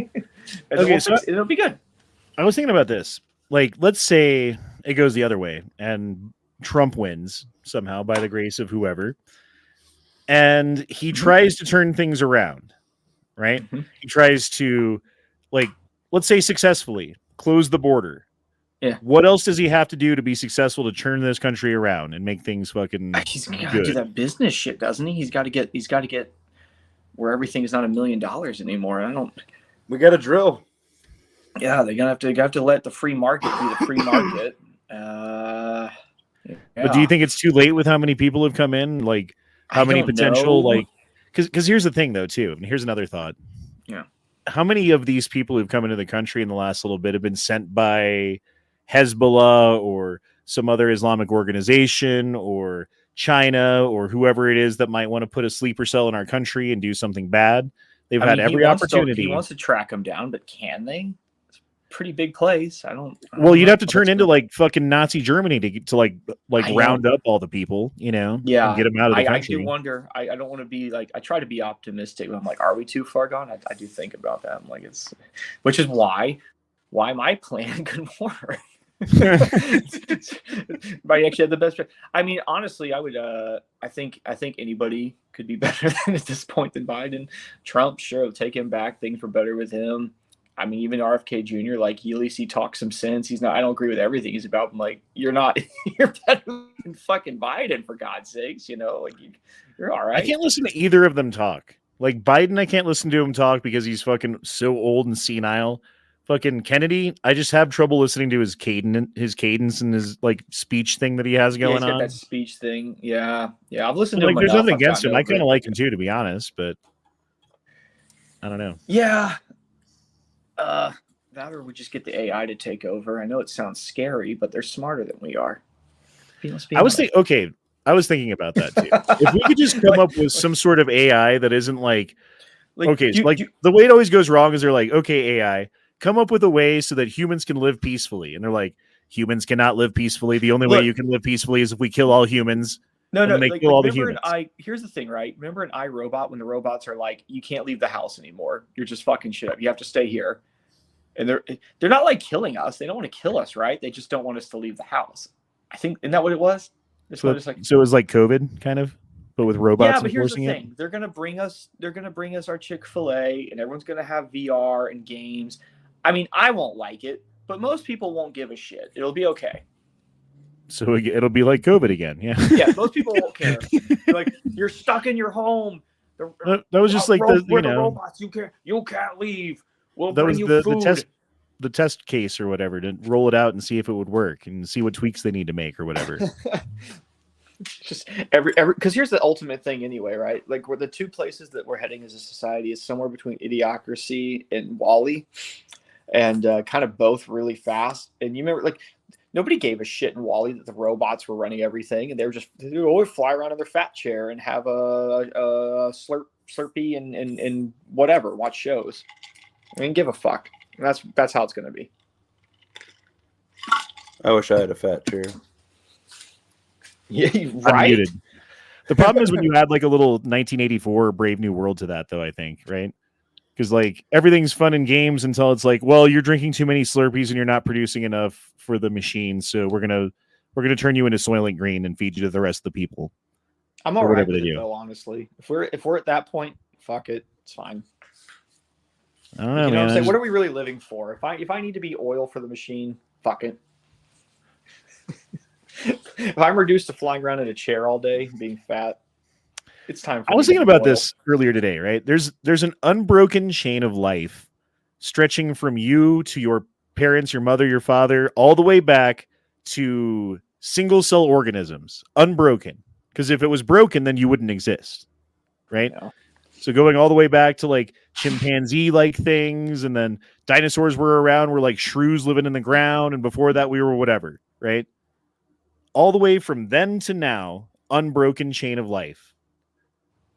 Okay, so it'll be good. I was thinking about this. Like, let's say it goes the other way and Trump wins somehow by the grace of whoever, and he tries to turn things around, right? Mm-hmm. He tries to, like, let's say successfully close the border. Yeah. What else does he have to do to be successful to turn this country around and make things fucking He's got to do that business shit, doesn't he? He's got to get where everything is not $1 million anymore. We got to drill. Yeah, they're gonna have to let the free market be the free market. Yeah. But do you think it's too late with how many people have come in? Like, how many potential know. Like? Because here's the thing, though, too. And here's another thought. Yeah. How many of these people who've come into the country in the last little bit have been sent by Hezbollah or some other Islamic organization or China or whoever it is that might want to put a sleeper cell in our country and do something bad. They've I had mean, every opportunity. He wants to track them down, but can they? It's a pretty big place. I don't Well, you'd know have to how turn that's into gonna- like fucking Nazi Germany to like I know. round up all the people, and Yeah, get them out of the I country. do wonder. I don't want to be like. I try to be optimistic, but I'm like, are we too far gone? I do think about that. I'm like, which is why my plan could work. But actually had the best. I mean, honestly, I would. I think anybody could be better than at this point than Biden. Trump, sure, take him back. Things were better with him. I mean, even RFK Jr. Like, at least he talks some sense. He's not. I don't agree with everything he's about. I'm like, you're not. You're better than fucking Biden, for God's sakes. Like you're all right. I can't listen to either of them talk. Like Biden, I can't listen to him talk because he's fucking so old and senile. Fucking Kennedy, I just have trouble listening to his cadence and his like speech thing that he has going he's got on. that speech thing. Yeah. I've listened to Like, him. there's enough. nothing I've against him. gotten I over kind of it. like him too, to be honest. But I don't know. Yeah. That or we just get the AI to take over. I know it sounds scary, but they're smarter than we are. I was thinking about that too. If we could just come up with some sort of AI that isn't like the way it always goes wrong is they're like, okay, AI, come up with a way so that humans can live peacefully, and they're like, humans cannot live peacefully. The only way you can live peacefully is if we kill all humans. No, they kill all the humans. Here's the thing, right? Remember in iRobot when the robots are like, you can't leave the house anymore. You're just fucking shit up. You have to stay here. And they're not like killing us. They don't want to kill us, right? They just don't want us to leave the house. I think, isn't that what it was? So it was like COVID, kind of, but with robots. Yeah, but here's the thing: they're gonna bring us our Chick-fil-A, and everyone's gonna have VR and games. I mean, I won't like it, but most people won't give a shit. It'll be okay. So it'll be like COVID again, yeah. Yeah, most people won't care. Like, you're stuck in your home. That was just like the robots. You can't leave. We'll bring you food. The test case or whatever to roll it out and see if it would work and see what tweaks they need to make or whatever. Just every because here's the ultimate thing anyway, right? Like, where the two places that we're heading as a society is somewhere between Idiocracy and Wall-E, and kind of both really fast. And you remember, like, nobody gave a shit in Wall-E that the robots were running everything, and they would always fly around in their fat chair and have a Slurpee and whatever, watch shows. I mean, give a fuck. That's how it's gonna be. I wish I had a fat chair. Yeah, right. Unmuted. The problem is when you add like a little 1984 Brave New World to that, though, I think, right? Because like everything's fun in games until it's like, well, you're drinking too many Slurpees and you're not producing enough for the machine, so we're gonna turn you into Soylent Green and feed you to the rest of the people. I'm all right with it, though, honestly. If we're at that point, fuck it, it's fine. I don't know, you know man. what I'm saying? What are we really living for? If I need to be oil for the machine, fuck it. If I'm reduced to flying around in a chair all day, being fat, it's time for I was thinking about this earlier today, right? There's an unbroken chain of life stretching from you to your parents, your mother, your father, all the way back to single cell organisms. Unbroken. Because if it was broken, then you wouldn't exist. Right? Yeah. So going all the way back to like chimpanzee-like things, and then dinosaurs were around, were like shrews living in the ground, and before that we were whatever, right? All the way from then to now, unbroken chain of life.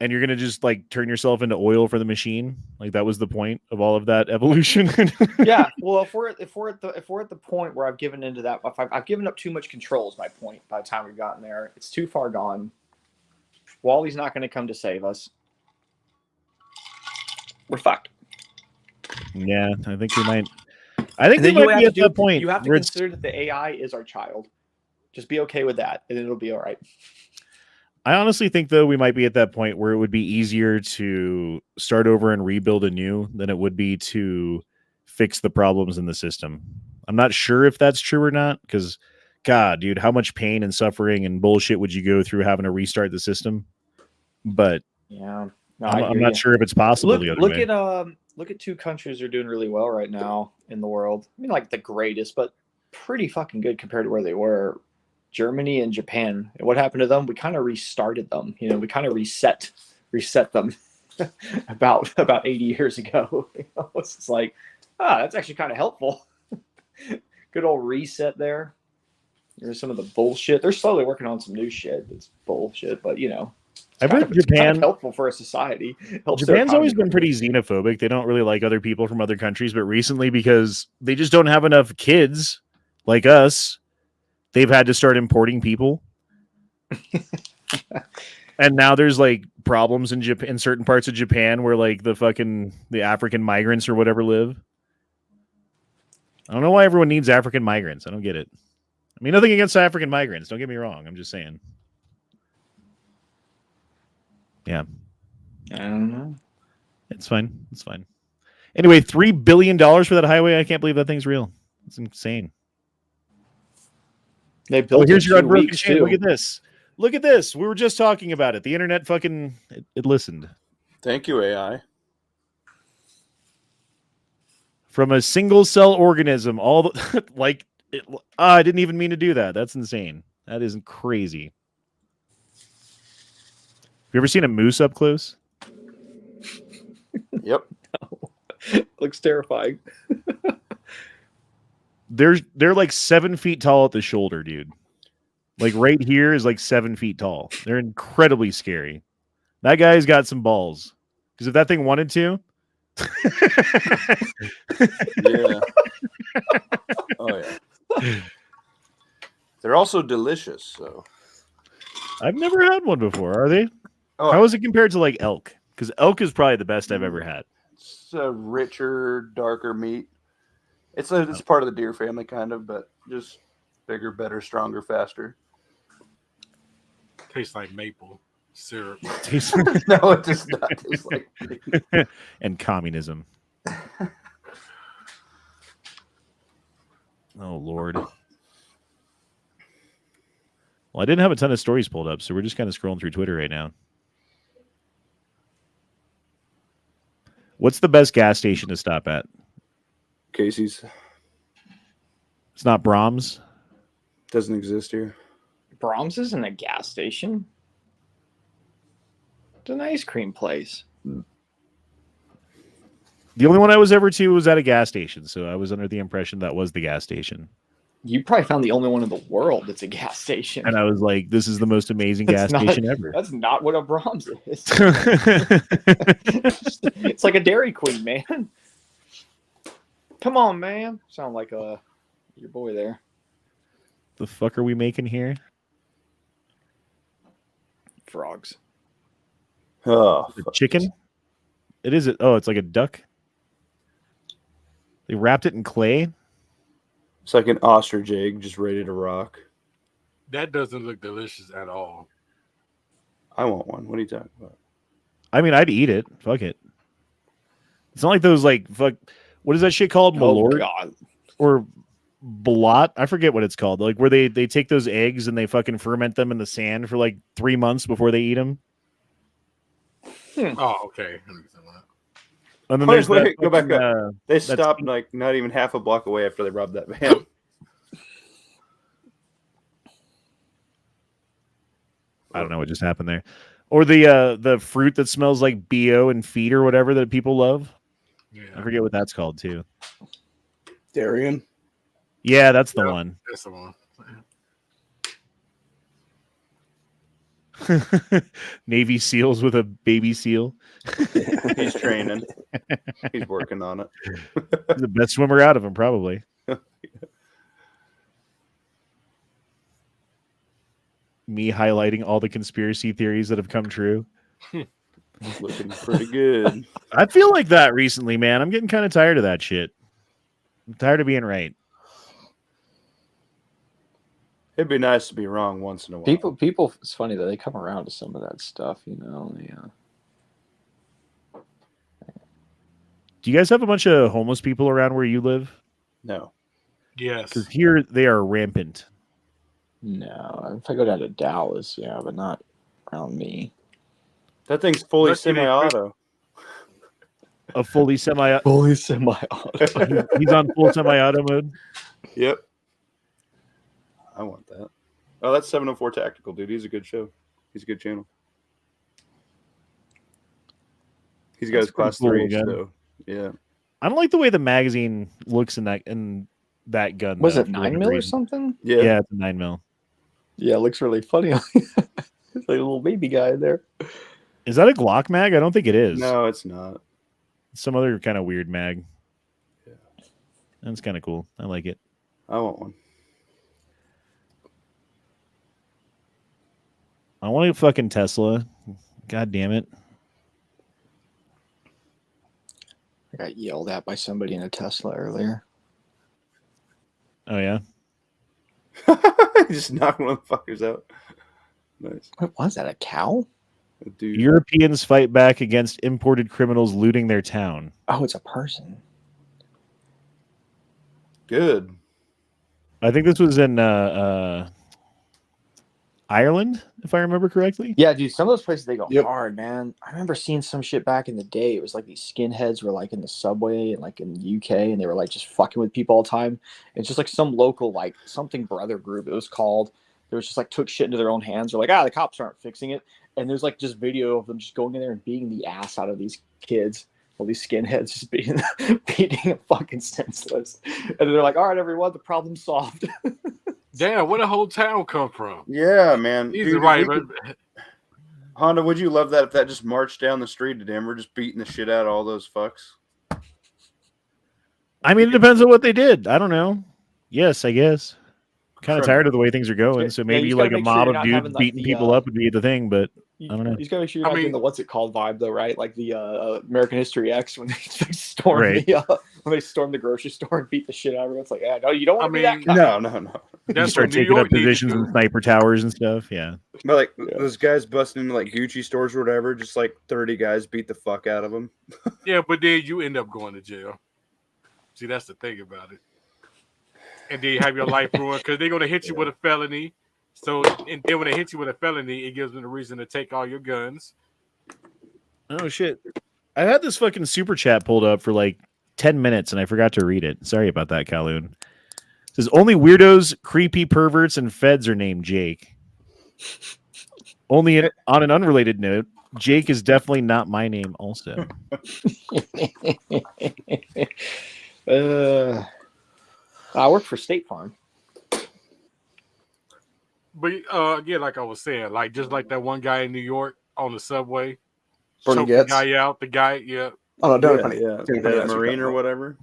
And you're gonna just like turn yourself into oil for the machine? Like that was the point of all of that evolution? Yeah. Well, if we're at the point where I've given into that, if I've given up too much control is my point. By the time we've gotten there, it's too far gone. Wally's not going to come to save us. We're fucked. Yeah, I think we might. I think we might be at that point. You have to consider that the AI is our child. Just be okay with that, and it'll be all right. I honestly think, though, we might be at that point where it would be easier to start over and rebuild anew than it would be to fix the problems in the system. I'm not sure if that's true or not, because, God, dude, how much pain and suffering and bullshit would you go through having to restart the system? But yeah. No, I'm not sure if it's possible. Look at two countries that are doing really well right now in the world. I mean, like the greatest, but pretty fucking good compared to where they were. Germany and Japan. And what happened to them? We kind of restarted them. You know, we kind of reset them about 80 years ago. You know, it's just like, that's actually kind of helpful. Good old reset there. There's some of the bullshit. They're slowly working on some new shit that's bullshit, but you know, I bet it's kind Japan of helpful for a society. Helps their Japan's always economy been grow. pretty xenophobic. They don't really like other people from other countries, but recently, because they just don't have enough kids like us, they've had to start importing people. And now there's like problems in Japan, in certain parts of Japan where like the African migrants or whatever live. I don't know why everyone needs African migrants. I don't get it. I mean, nothing against African migrants. Don't get me wrong. I'm just saying. Yeah. I don't know. It's fine. It's fine. Anyway, $3 billion for that highway. I can't believe that thing's real. It's insane. They built Here's it your in 2 unbroken weeks chain. too. Look at this. Look at this. We were just talking about it. The internet fucking it listened. Thank you, AI. From a single cell organism, all the like I didn't even mean to do that. That's insane. That isn't crazy. Have you ever seen a moose up close? Yep. Looks terrifying. They're like 7 feet tall at the shoulder, dude. Like right here is like 7 feet tall. They're incredibly scary. That guy's got some balls. Because if that thing wanted to, Yeah. Oh yeah. They're also delicious. So. I've never had one before. Are they? Oh, How is it compared to like elk? Because elk is probably the best I've ever had. it's a richer, darker meat. It's part of the deer family, kind of, but just bigger, better, stronger, faster. Tastes like maple syrup. No, it does not taste like. And communism. Oh Lord. Well, I didn't have a ton of stories pulled up, so we're just kind of scrolling through Twitter right now. What's the best gas station to stop at? Casey's It's not Brahms. doesn't exist here. Brahms isn't a gas station. It's an ice cream place. The only one I was ever to was at a gas station, so I was under the impression that was the gas station. You probably found the only one in the world that's a gas station. And I was like, this is the most amazing gas That's station ever. That's not what a Brahms is. It's like a Dairy Queen, man. Come on, man. Sound like your boy there. The fuck are we making here? Frogs. Oh, The chicken? It is it. Oh, it's like a duck. They wrapped it in clay. it's like an ostrich egg just ready to rock. That doesn't look delicious at all. I want one. What are you talking about? I mean, I'd eat it. Fuck it. It's not like those like fuck. What is that shit called? Oh Malort God. or blot? I forget what it's called. Like where they take those eggs and they fucking ferment them in the sand for like 3 months before they eat them. Oh, okay. And then Wait, there's that go back fucking, up. They that's- stopped like not even half a block away after they robbed that van. I don't know what just happened there. Or the fruit that smells like BO and feet or whatever that people love. I Yeah, forget what that's called too. Darien. Yeah, that's the Yep. one. that's the one. Navy SEALs with a baby seal. He's training. He's working on it. He's the best swimmer out of them, probably. Me highlighting all the conspiracy theories that have come true. Looking pretty good. I feel like that recently, man. I'm getting kind of tired of that shit. I'm tired of being right. It'd be nice to be wrong once in a while. People. It's funny that they come around to some of that stuff. You know. Yeah. Do you guys have a bunch of homeless people around where you live? No. Yes. Because here they are rampant. No, if I go down to Dallas, yeah, but not around me. That thing's fully Lucky they quit. semi-auto. A fully semi. Fully semi-auto. He's on full semi-auto mode. Yep. I want that. Oh, that's 704 Tactical, dude. He's a good show. He's a good channel. He's got That's his class pretty 3, cool, so yeah. I don't like the way the magazine looks in that, and that gun. Was though, it for whatever 9mm or reason. something? Yeah, it's a 9mm. Yeah, it looks really funny. It's like a little baby guy in there. Is that a Glock mag? I don't think it is. No, it's not. It's some other kind of weird mag. Yeah. That's kind of cool. I like it. I want one. I want a fucking Tesla. God damn it. I got yelled at by somebody in a Tesla earlier. Oh yeah. Just knock one of the fuckers out. Nice. What was that? A cow? Dude. Europeans fight back against imported criminals looting their town. Oh, it's a person. Good. I think this was in Ireland, if I remember correctly. Yeah, dude, some of those places they go Yep. hard, man. I remember seeing some shit back in the day. It was like these skinheads were like in the subway and like in the UK, and they were like just fucking with people all the time. It's just like some local like something brother group. It was called. It was just like took shit into their own hands. They're like, the cops aren't fixing it. And there's like just video of them just going in there and beating the ass out of these kids. All these skinheads just beating them fucking senseless. And they're like, all right, everyone, the problem's solved. Damn, where the whole town come from? Yeah, man. He's Dude, right. Honda, would you love that if that just marched down the street to Denver, just beating the shit out of all those fucks? I mean, it depends on what they did. I don't know. Yes, I guess. Kind of Criminal. tired of the way things are going. So Yeah, maybe you just like gotta a make sure mob you're of not dudes having, like, beating the, people up would be the thing, but You, I don't know. You just gotta make sure you're I not doing mean- the what's it called vibe though, right? Like the American History X when they storm Right. when they storm the grocery store and beat the shit out of everyone. It's like, no, you don't want to I be that mean, guy. No. You That's start what New taking up York needs to positions in do. sniper towers and stuff. Yeah. But like Yeah. those guys busting into like Gucci stores or whatever, just like 30 guys beat the fuck out of them. Yeah, but then you end up going to jail. See, that's the thing about it. And then you have your life ruined because they're going to hit you with a felony. So, and then when they hit you with a felony, it gives them a reason to take all your guns. Oh shit! I had this fucking super chat pulled up for like 10 minutes and I forgot to read it. Sorry about that, Kaloon. It says only weirdos, creepy perverts, and feds are named Jake. Only on an unrelated note, Jake is definitely not my name. Also, I work for State Farm. But again, like I was saying, like just like that one guy in New York on the subway, Bernie choked the Getz. guy out. The guy, yeah, Oh no, don't Yeah, funny. yeah. Danny That Payne, Marine or whatever.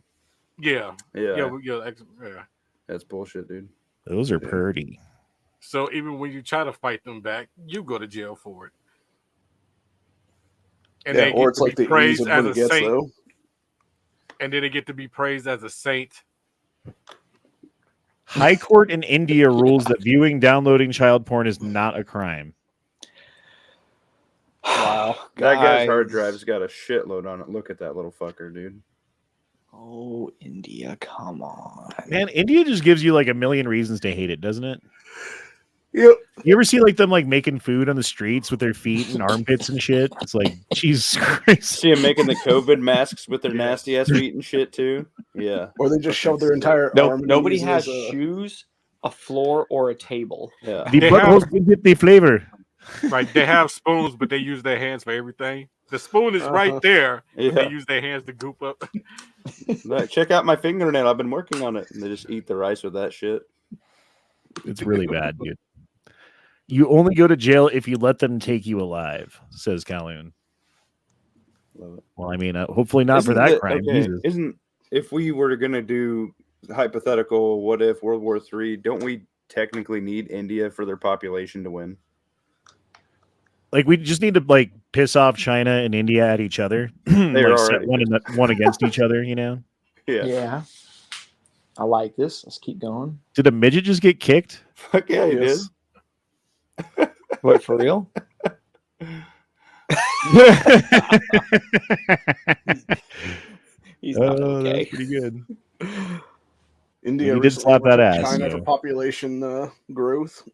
yeah, Yeah. yeah. That's bullshit, dude. those are purdy. So even when you try to fight them back, you go to jail for it. And Yeah, they or get it's to like be the ease praised of as Bernie a Getz, saint, though. and then they get to be praised as a saint. High court in India rules that viewing, downloading child porn is not a crime. Wow, That guy's hard guys. drive's got a shitload on it. Look at that little fucker, dude. Oh, India, come on. Man, India just gives you like a million reasons to hate it, doesn't it? Yep. You ever see like them like making food on the streets with their feet and armpits and shit? It's like Jesus Christ. See him making the COVID masks with their Yes. nasty ass feet and shit too. Yeah. Or they just shove their entire No, arm. and nobody use it has as a- shoes, a floor, or a table. Yeah. The They buttholes give it the flavor. Right? They have spoons, but they use their hands for everything. The spoon is right there, but Yeah. they use their hands to goop up. Like, check out my fingernail. I've been working on it. And they just eat the rice with that shit. It's really bad, dude. You only go to jail if you let them take you alive, says Kaloon. Love it. Well, I mean, hopefully not for that crime. Jesus. Isn't if we were gonna do hypothetical what if World War III, don't we technically need India for their population to win? Like, we just need to like piss off China and India at each other. They're like, set already one against each other, you know? Yeah. I like this. Let's keep going. Did a midget just get kicked? Fuck yeah, he Yes. did. What, for real? He's not Oh, okay. that's pretty good. India He did recently slap went that to ass, China so. for population growth.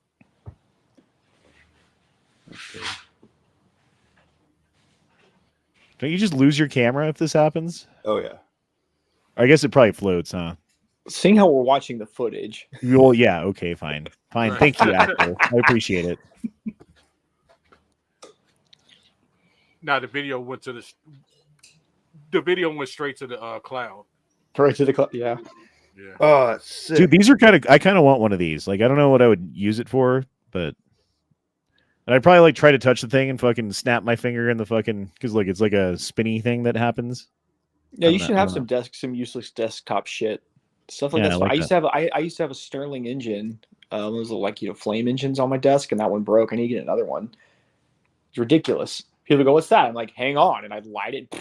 Don't you just lose your camera if this happens? Oh yeah. I guess it probably floats, huh? Seeing how we're watching the footage, Well, yeah, okay, fine. Fine. Right. Thank you, Apple. I appreciate it. Now the video went straight to the cloud. right to the yeah. Yeah. Oh, that's sick. Dude, these are I kind of want one of these. Like, I don't know what I would use it for, but and I'd probably like try to touch the thing and fucking snap my finger in the fucking because like it's like a spinny thing that happens. Yeah, I you don't should know, I have don't know. some useless desktop shit. Stuff like Yeah, that's I fine. like I used to have I used to have a Sterling engine. Those are like flame engines on my desk, and that one broke. I need to get another one. It's ridiculous. People go, "What's that?" I'm like, "Hang on," and I'd light it,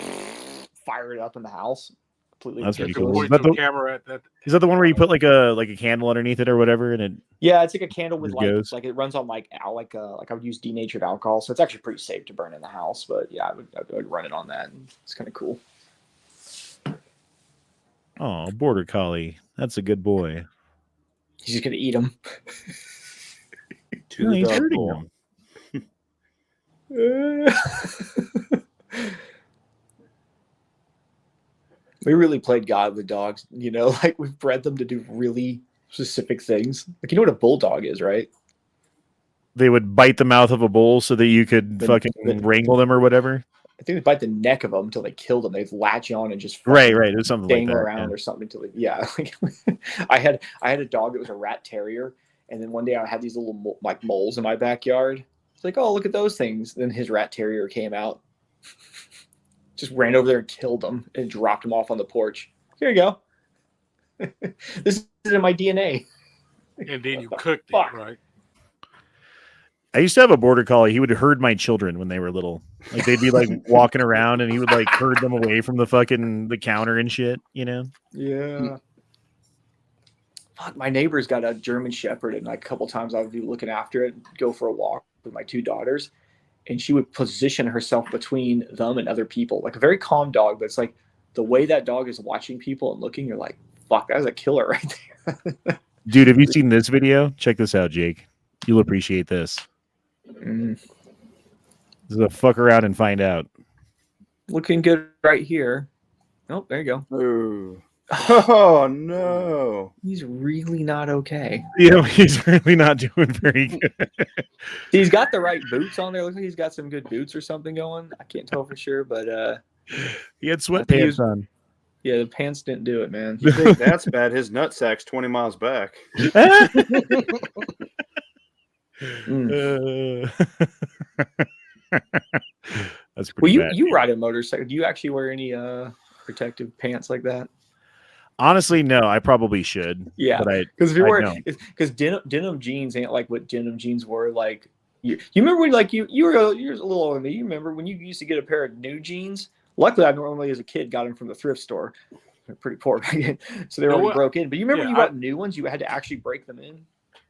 fire it up in the house. Completely That's pretty ridiculous. cool. Point to a camera at that. Is that the one where you put like a candle underneath it or whatever, and it Yeah, it's like a candle with Just like goes. like it runs on like I would use denatured alcohol, so it's actually pretty safe to burn in the house. But yeah, I would run it on that. And it's kind of cool. oh border collie? That's a good boy. He's just gonna eat them. To No, the he's dog hurting bowl. them. We really played God with dogs, like we've bred them to do really specific things. Like, you know what a bulldog is, right? They would bite the mouth of a bull so that you could The- fucking the- wrangle them or whatever. I think they bite the neck of them until they kill them. They'd latch on and just Right, fucking right. It was something like dangle that. around yeah. or something until I had a dog that was a rat terrier, and then one day I had these little like moles in my backyard. It's like, oh, look at those things. Then his rat terrier came out, just ran over there and killed him and dropped him off on the porch. Here you go. This is in my DNA. And then you What the cooked fuck? it, right? I used to have a border collie. He would herd my children when they were little. Like they'd be like walking around, and he would like herd them away from the counter and shit. Yeah. Fuck, my neighbor's got a German Shepherd, and like a couple times I would be looking after it, go for a walk with my two daughters, and she would position herself between them and other people, like a very calm dog. But it's like the way that dog is watching people and looking, you're like, fuck, that was a killer right there. Dude, have you seen this video? Check this out, Jake. You'll appreciate this. Mm. This is a fuck around and find out. Looking good right here. Oh, there you go. Ooh. Oh no. He's really not okay. He's really not doing very good. He's got the right boots on there. Looks like he's got some good boots or something going. I can't tell for sure, but He had I think sweatpants on. yeah, the pants didn't do it, man. You think that's bad? His nutsack's 20 miles back. Mm. That's Well, pretty bad. you ride a motorcycle. Do you actually wear any protective pants like that? Honestly, no. I probably should. Yeah, but because if you're I wearing, because denim jeans ain't like what denim jeans were like. You remember when like you were a little older than me. You remember when you used to get a pair of new jeans? Luckily, I normally as a kid got them from the thrift store. They're pretty poor, so they were You know already what? broke in. But you remember Yeah, when you got new ones, you had to actually break them in.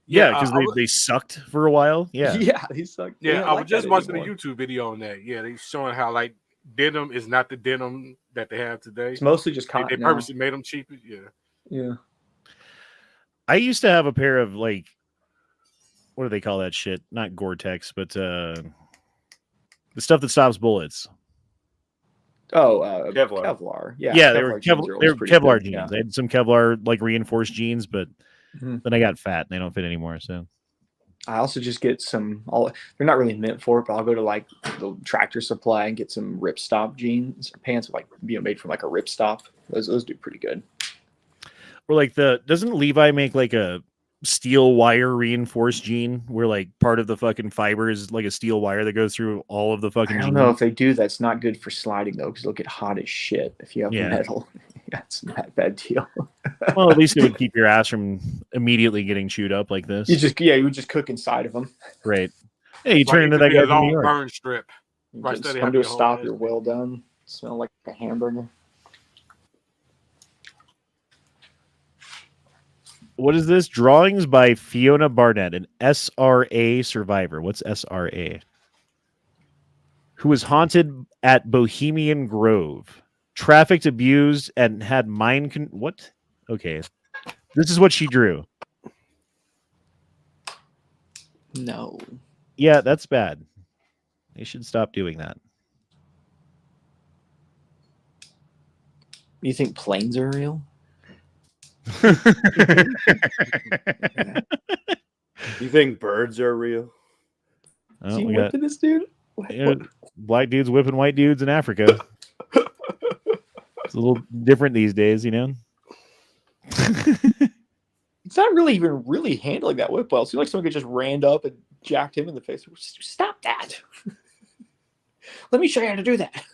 Yeah, because I was- they sucked for a while. Yeah. Yeah, they suck. They Yeah, don't I like was just that watching anymore. a YouTube video on that. Yeah, they showing how like denim is not the denim that they have today. It's mostly just They cotton. now. purposely made them cheaper. Yeah. Yeah. I used to have a pair of like, what do they call that shit? Not Gore-Tex, but the stuff that stops bullets. Oh, Kevlar. Kevlar. Yeah, Yeah, they were jeans are They always were pretty Kevlar good. jeans. Yeah. I had some Kevlar like reinforced jeans, but Mhm. then I got fat and they don't fit anymore. So I also just get some. They're not really meant for it, but I'll go to like the Tractor Supply and get some ripstop jeans, pants like made from like a ripstop. Those do pretty good. or like doesn't Levi make like a steel wire reinforced jean where like part of the fucking fiber is like a steel wire that goes through all of the fucking I don't jeans? know if they do. That's not good for sliding though, because it'll get hot as shit if you have Yeah. metal. That's not a bad deal. Well, at least it would keep your ass from immediately getting chewed up like this. You would just cook inside of them. Right. Hey, you Like, turn it into could that be guy a from New long York. burn strip. Right, Just steady come have to a your whole stop. ass You're well done. Smell like a hamburger. What is this? Drawings by Fiona Barnett, an SRA survivor. What's SRA? Who was haunted at Bohemian Grove, trafficked, abused, and had what? Okay. This is what she drew. No. Yeah, that's bad. They should stop doing that. You think planes are real? You think birds are real? Oh, See we what got did this dude? black dudes whipping white dudes in Africa. It's a little different these days, you know. It's not really even really handling that whip well. It seems like someone could just ran up and jacked him in the face. Stop that! Let me show you how to do that.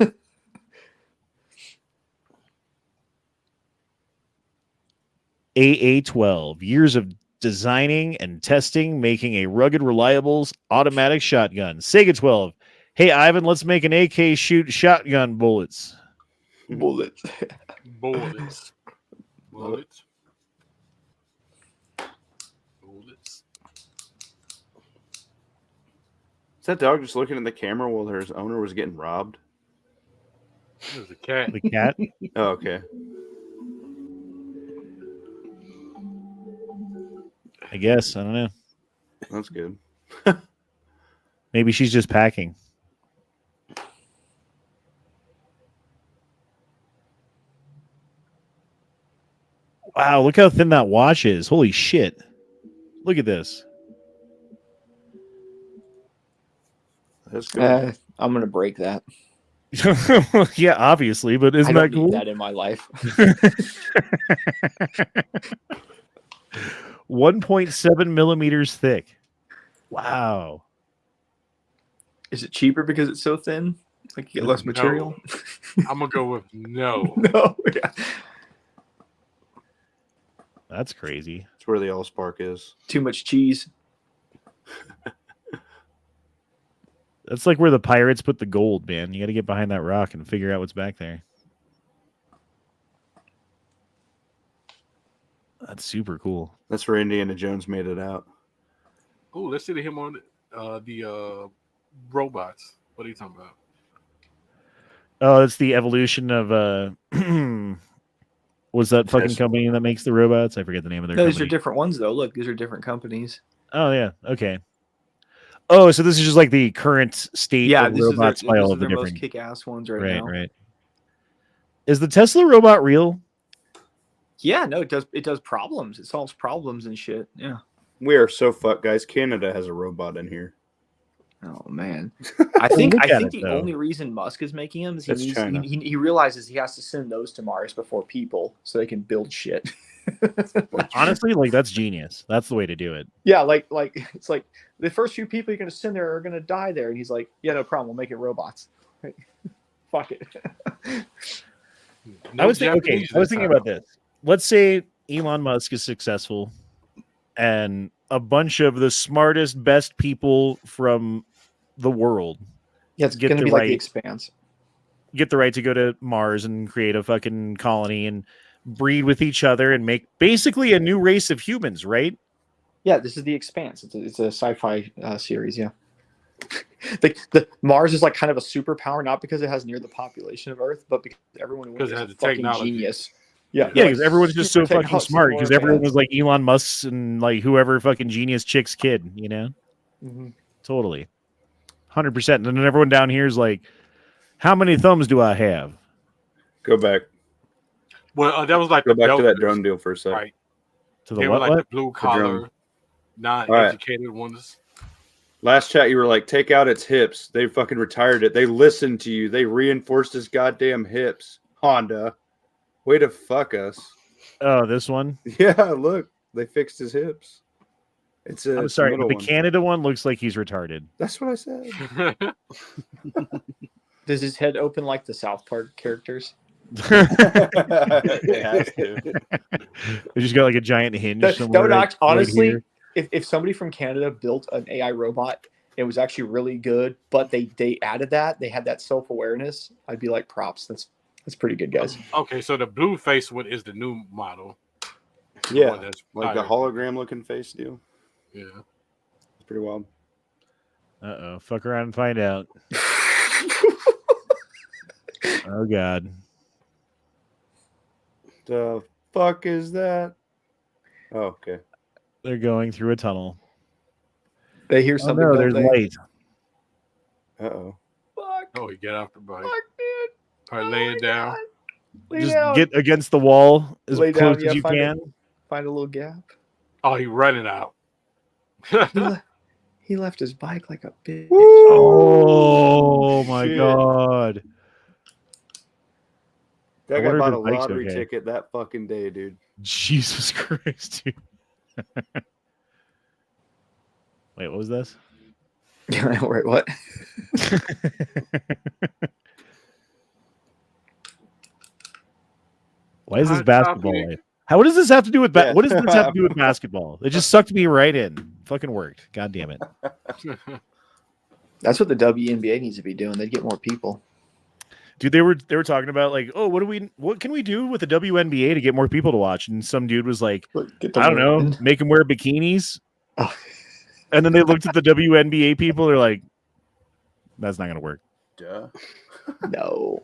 AA-12, years of designing and testing, making a rugged, reliable automatic shotgun. Sega 12, hey, Ivan, let's make an AK shoot shotgun bullets. Bullets. Bullets. Bullets. Bullets. Is that dog just looking at the camera while his owner was getting robbed? There's a cat. The cat? Oh, okay. I guess. I don't know. That's good. Maybe she's just packing. Wow, look how thin that watch is. Holy shit. Look at this. That's good. I'm gonna break that. Yeah, obviously, but I isn't don't that cool? need that in my life. 1.7 millimeters thick. Wow. Is it cheaper because it's so thin? Like you get less No. material? I'm gonna go with no. No. Yeah. That's crazy. That's where the Allspark is. Too much cheese. That's like where the pirates put the gold, man. You got to get behind that rock and figure out what's back there. That's super cool. That's where Indiana Jones made it out. Oh, let's see him on the robots. What are you talking about? Oh, it's the evolution of was that fucking Yes. company that makes the robots? I forget the name of their No, these are company. different ones though. Look, these are different companies. Oh yeah, okay. Oh, so this is just like the current state Yeah, of this is their, robots by all of the their most different. kick-ass ones right Right, now. right. Is the Tesla robot real? Yeah, no, it does. It does problems. It solves problems and shit. Yeah. We are so fucked, guys. Canada has a robot in here. Oh man, I think look at it, the though. only reason Musk is making them is That's China. he realizes he has to send those to Mars before people so they can build shit. Honestly, like that's genius. That's the way to do it. Yeah, like it's like the first few people you're gonna send there are gonna die there, and he's like, yeah, no problem, we'll make it robots. Fuck it. No I was thinking, Japanese I was this thinking time. about this. Let's say Elon Musk is successful, and a bunch of the smartest, best people from the world Yeah, it's Get gonna the be like right- the Expanse. get the right to go to Mars and create a fucking colony and breed with each other and make basically a new race of humans, right? Yeah, this is the Expanse. It's a sci-fi series. Yeah. The Mars is like kind of a superpower, not because it has near the population of Earth, but because everyone Because is it a has the fucking technology. genius. Yeah, Yeah, because everyone's just so fucking smart. Because everyone was. was like Elon Musk's and like whoever fucking genius chick's kid, you know? Mhm. Totally. 100%. And then everyone down here is like, how many thumbs do I have? Go back. Well, that was like Go the back to that Deltas, drone deal for a sec. right? To the They were what? like the blue collar, drone. non-educated ones. Last chat, you were like, take out its hips. They fucking retired it. They listened to you. They reinforced his goddamn hips. Honda. Way to fuck us. Oh, this one? Yeah, look. They fixed his hips. It's a I'm it's a sorry, but middle the one. Canada one looks like he's retarded. That's what I said. Does his head open like the South Park characters? It has to. They just got like a giant hinge That somewhere. would right- act, honestly, right here. if somebody from Canada built an AI robot, it was actually really good, but they added that, they had that self-awareness, I'd be like, props. That's pretty good, guys. Okay, so the blue face one is the new model. The Yeah, one that's like the higher. hologram looking face deal. Yeah. It's pretty wild. Uh-oh. Fuck around and find out. Oh, God. The fuck is that? Oh, okay. They're going through a tunnel. They hear Oh, something. no, don't there's they? light. Uh-oh. Fuck, Oh, he get off the bike. fuck, dude. Probably Oh laying my down. God. Lay Just down. get against the wall as Lay close down, as yeah, you find it. can. Find a little gap. Oh, he running out. He left his bike like a bitch. Oh, my shit. God. I That guy wonder if bought his a bike's lottery okay. ticket that fucking day, dude. Jesus Christ, dude. Wait, what was this? Wait, what? Why is this Hot basketball topic. life? What does this have to do with Yeah. what does this have to do with basketball? It just sucked me right in. Fucking worked. God damn it. That's what the WNBA needs to be doing. They'd get more people. Dude, they were talking about like, oh, what can we do with the WNBA to get more people to watch? And some dude was like, I don't know, make them wear bikinis. Oh. And then they looked at the WNBA people. They're like, that's not gonna work. Duh. No.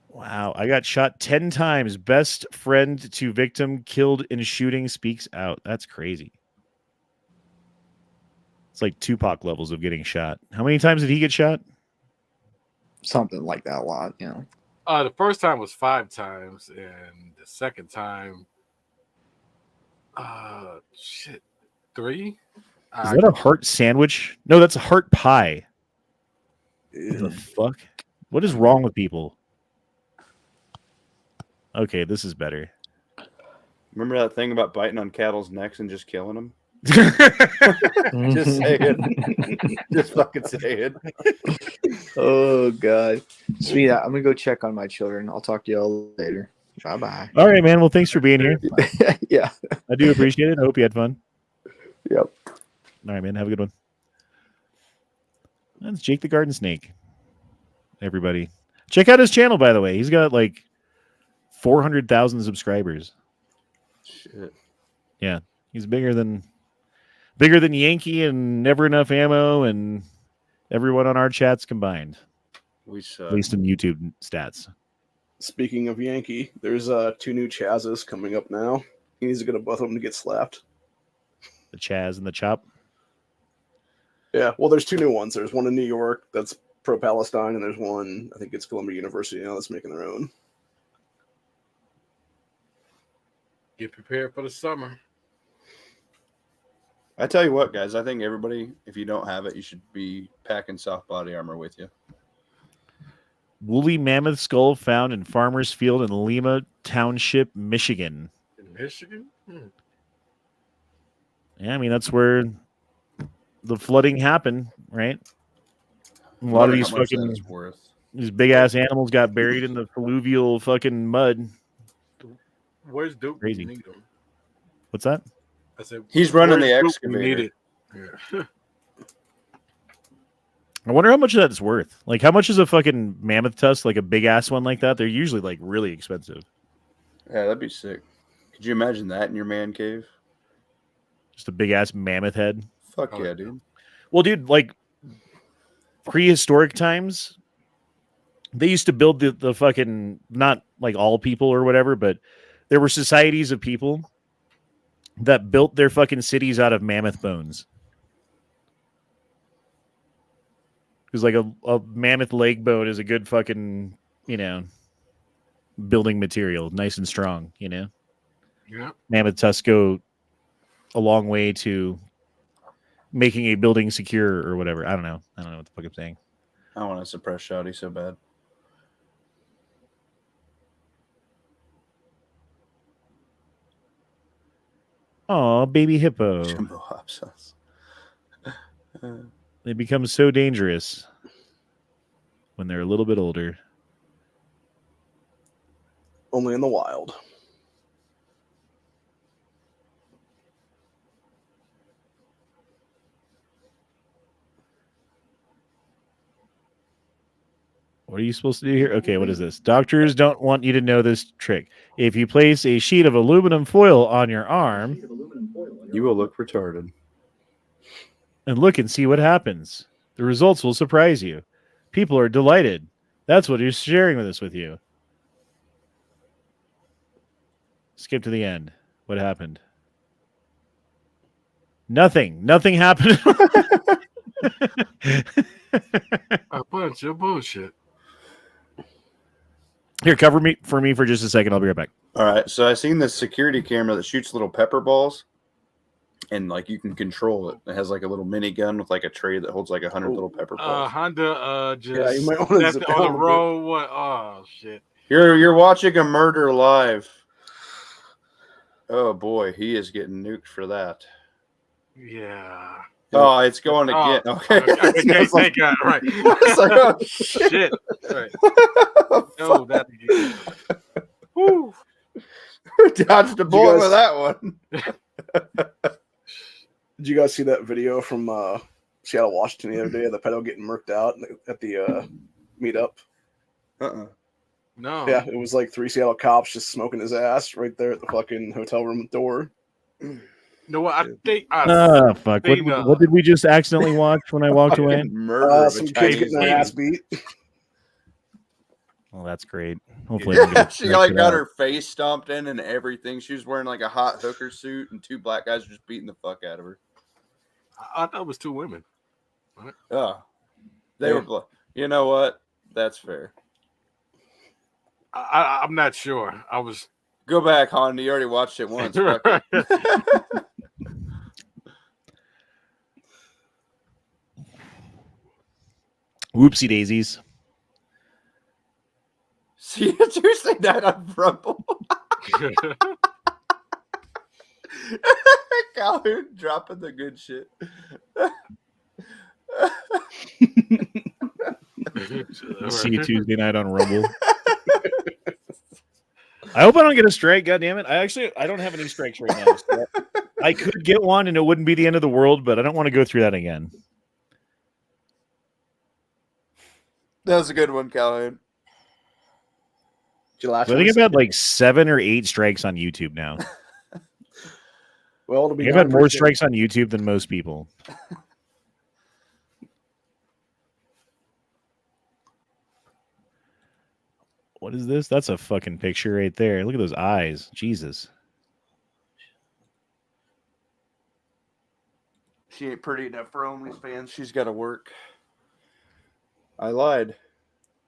Wow, I got shot 10 times. Best friend to victim killed in shooting speaks out. That's crazy. It's like Tupac levels of getting shot. How many times did he get shot? Something like that a lot, you know. The first time was 5 times, and the second time, 3. Is that a heart sandwich? No, that's a heart pie. What the fuck? What is wrong with people? Okay, this is better. Remember that thing about biting on cattle's necks and just killing them? Just say it. Just fucking say it. Oh, God. Sweet. I'm going to go check on my children. I'll talk to y'all later. Bye-bye. All right, man. Well, thanks for being here. Yeah. I do appreciate it. I hope you had fun. Yep. All right, man. Have a good one. That's Jake the Garden Snake. Everybody. Check out his channel, by the way. He's got like 400,000 subscribers. Shit. Yeah. He's bigger than Yankee and Never Enough Ammo and everyone on our chats combined. We At suck. least in YouTube stats. Speaking of Yankee, there's 2 new Chazes coming up now. He needs to go to both of them to get slapped. The Chaz and the Chop. Yeah, well, there's 2 new ones. There's one in New York that's pro-Palestine, and there's one, I think it's Columbia University now, that's making their own. Get prepared for the summer. I tell you what, guys, I think everybody, if you don't have it, you should be packing soft body armor with you. Woolly mammoth skull found in Farmer's Field in Lima Township, Michigan. In Michigan? Yeah, I mean, that's where the flooding happened, right? A lot of these these big ass animals got buried in the fluvial fucking mud. Where's Duke? Crazy. We need him. What's that? I said, He's running the where's Duke? We excavator. need it. Yeah. I wonder how much of that's worth. Like, how much is a fucking mammoth tusk, like a big ass one like that? They're usually like really expensive. Yeah, that'd be sick. Could you imagine that in your man cave? Just a big ass mammoth head. Fuck Oh, yeah, dude. Well, dude, like prehistoric times, they used to build the fucking, not like all people or whatever, but there were societies of people that built their fucking cities out of mammoth bones. Because like a mammoth leg bone is a good fucking, building material, nice and strong, Yeah. Mammoth tusks go a long way to making a building secure or whatever. I don't know what the fuck I'm saying. I want to suppress Shotty so bad. Oh, baby hippo. Jumbo hop sauce. They become so dangerous when they're a little bit older. Only in the wild. What are you supposed to do here? Okay, what is this? Doctors don't want you to know this trick. If you place a sheet of aluminum foil on your arm, You will look retarded. and look and see what happens. The results will surprise you. People are delighted. That's what he's sharing with us with you. Skip to the end. What happened? Nothing. Nothing happened. A bunch of bullshit. Here, cover me for just a second. I'll be right back. All right, so I seen this security camera that shoots little pepper balls. and like you can control it. It has like a little mini gun with like a tray that holds like 100 little pepper pods. Honda Yeah, you just might wanna left zip it on the down a bit. road. What? Oh shit! You're watching a murder live. Oh boy, he is getting nuked for that. Yeah. Oh, it's going again. Okay. Okay, thank God. Right. It's like, oh shit. Right. Oh, that. Woo. Dodged a bullet with that one. Did you guys see that video from Seattle, Washington the other day of the pedo getting murked out at the meetup? No. Yeah, it was like 3 Seattle cops just smoking his ass right there at the fucking hotel room door. You know what? I think Fuck. What did we just accidentally watch when I walked away? Murder of Some a kids Chinese getting their lady. ass beat. Well, that's great. Hopefully, I don't get She like it got out. her face stomped in and everything. She was wearing like a hot hooker suit, and 2 black guys were just beating the fuck out of her. I thought it was 2 women. Oh, they were. You know what? That's fair. I'm not sure. I was. Go back, Honda. You already watched it once. Fuck it. Whoopsie daisies. See you Tuesday night on Rumble. Calhoun dropping the good shit. See you Tuesday night on Rumble. I hope I don't get a strike. God damn it! I don't have any strikes right now. So I could get one, and it wouldn't be the end of the world. But I don't want to go through that again. That was a good one, Calhoun. I think I've had like 7 or 8 strikes on YouTube now. Well, I've had more strikes on YouTube than most people. What is this? That's a fucking picture right there. Look at those eyes. Jesus. She ain't pretty enough for OnlyFans. She's got to work. I lied.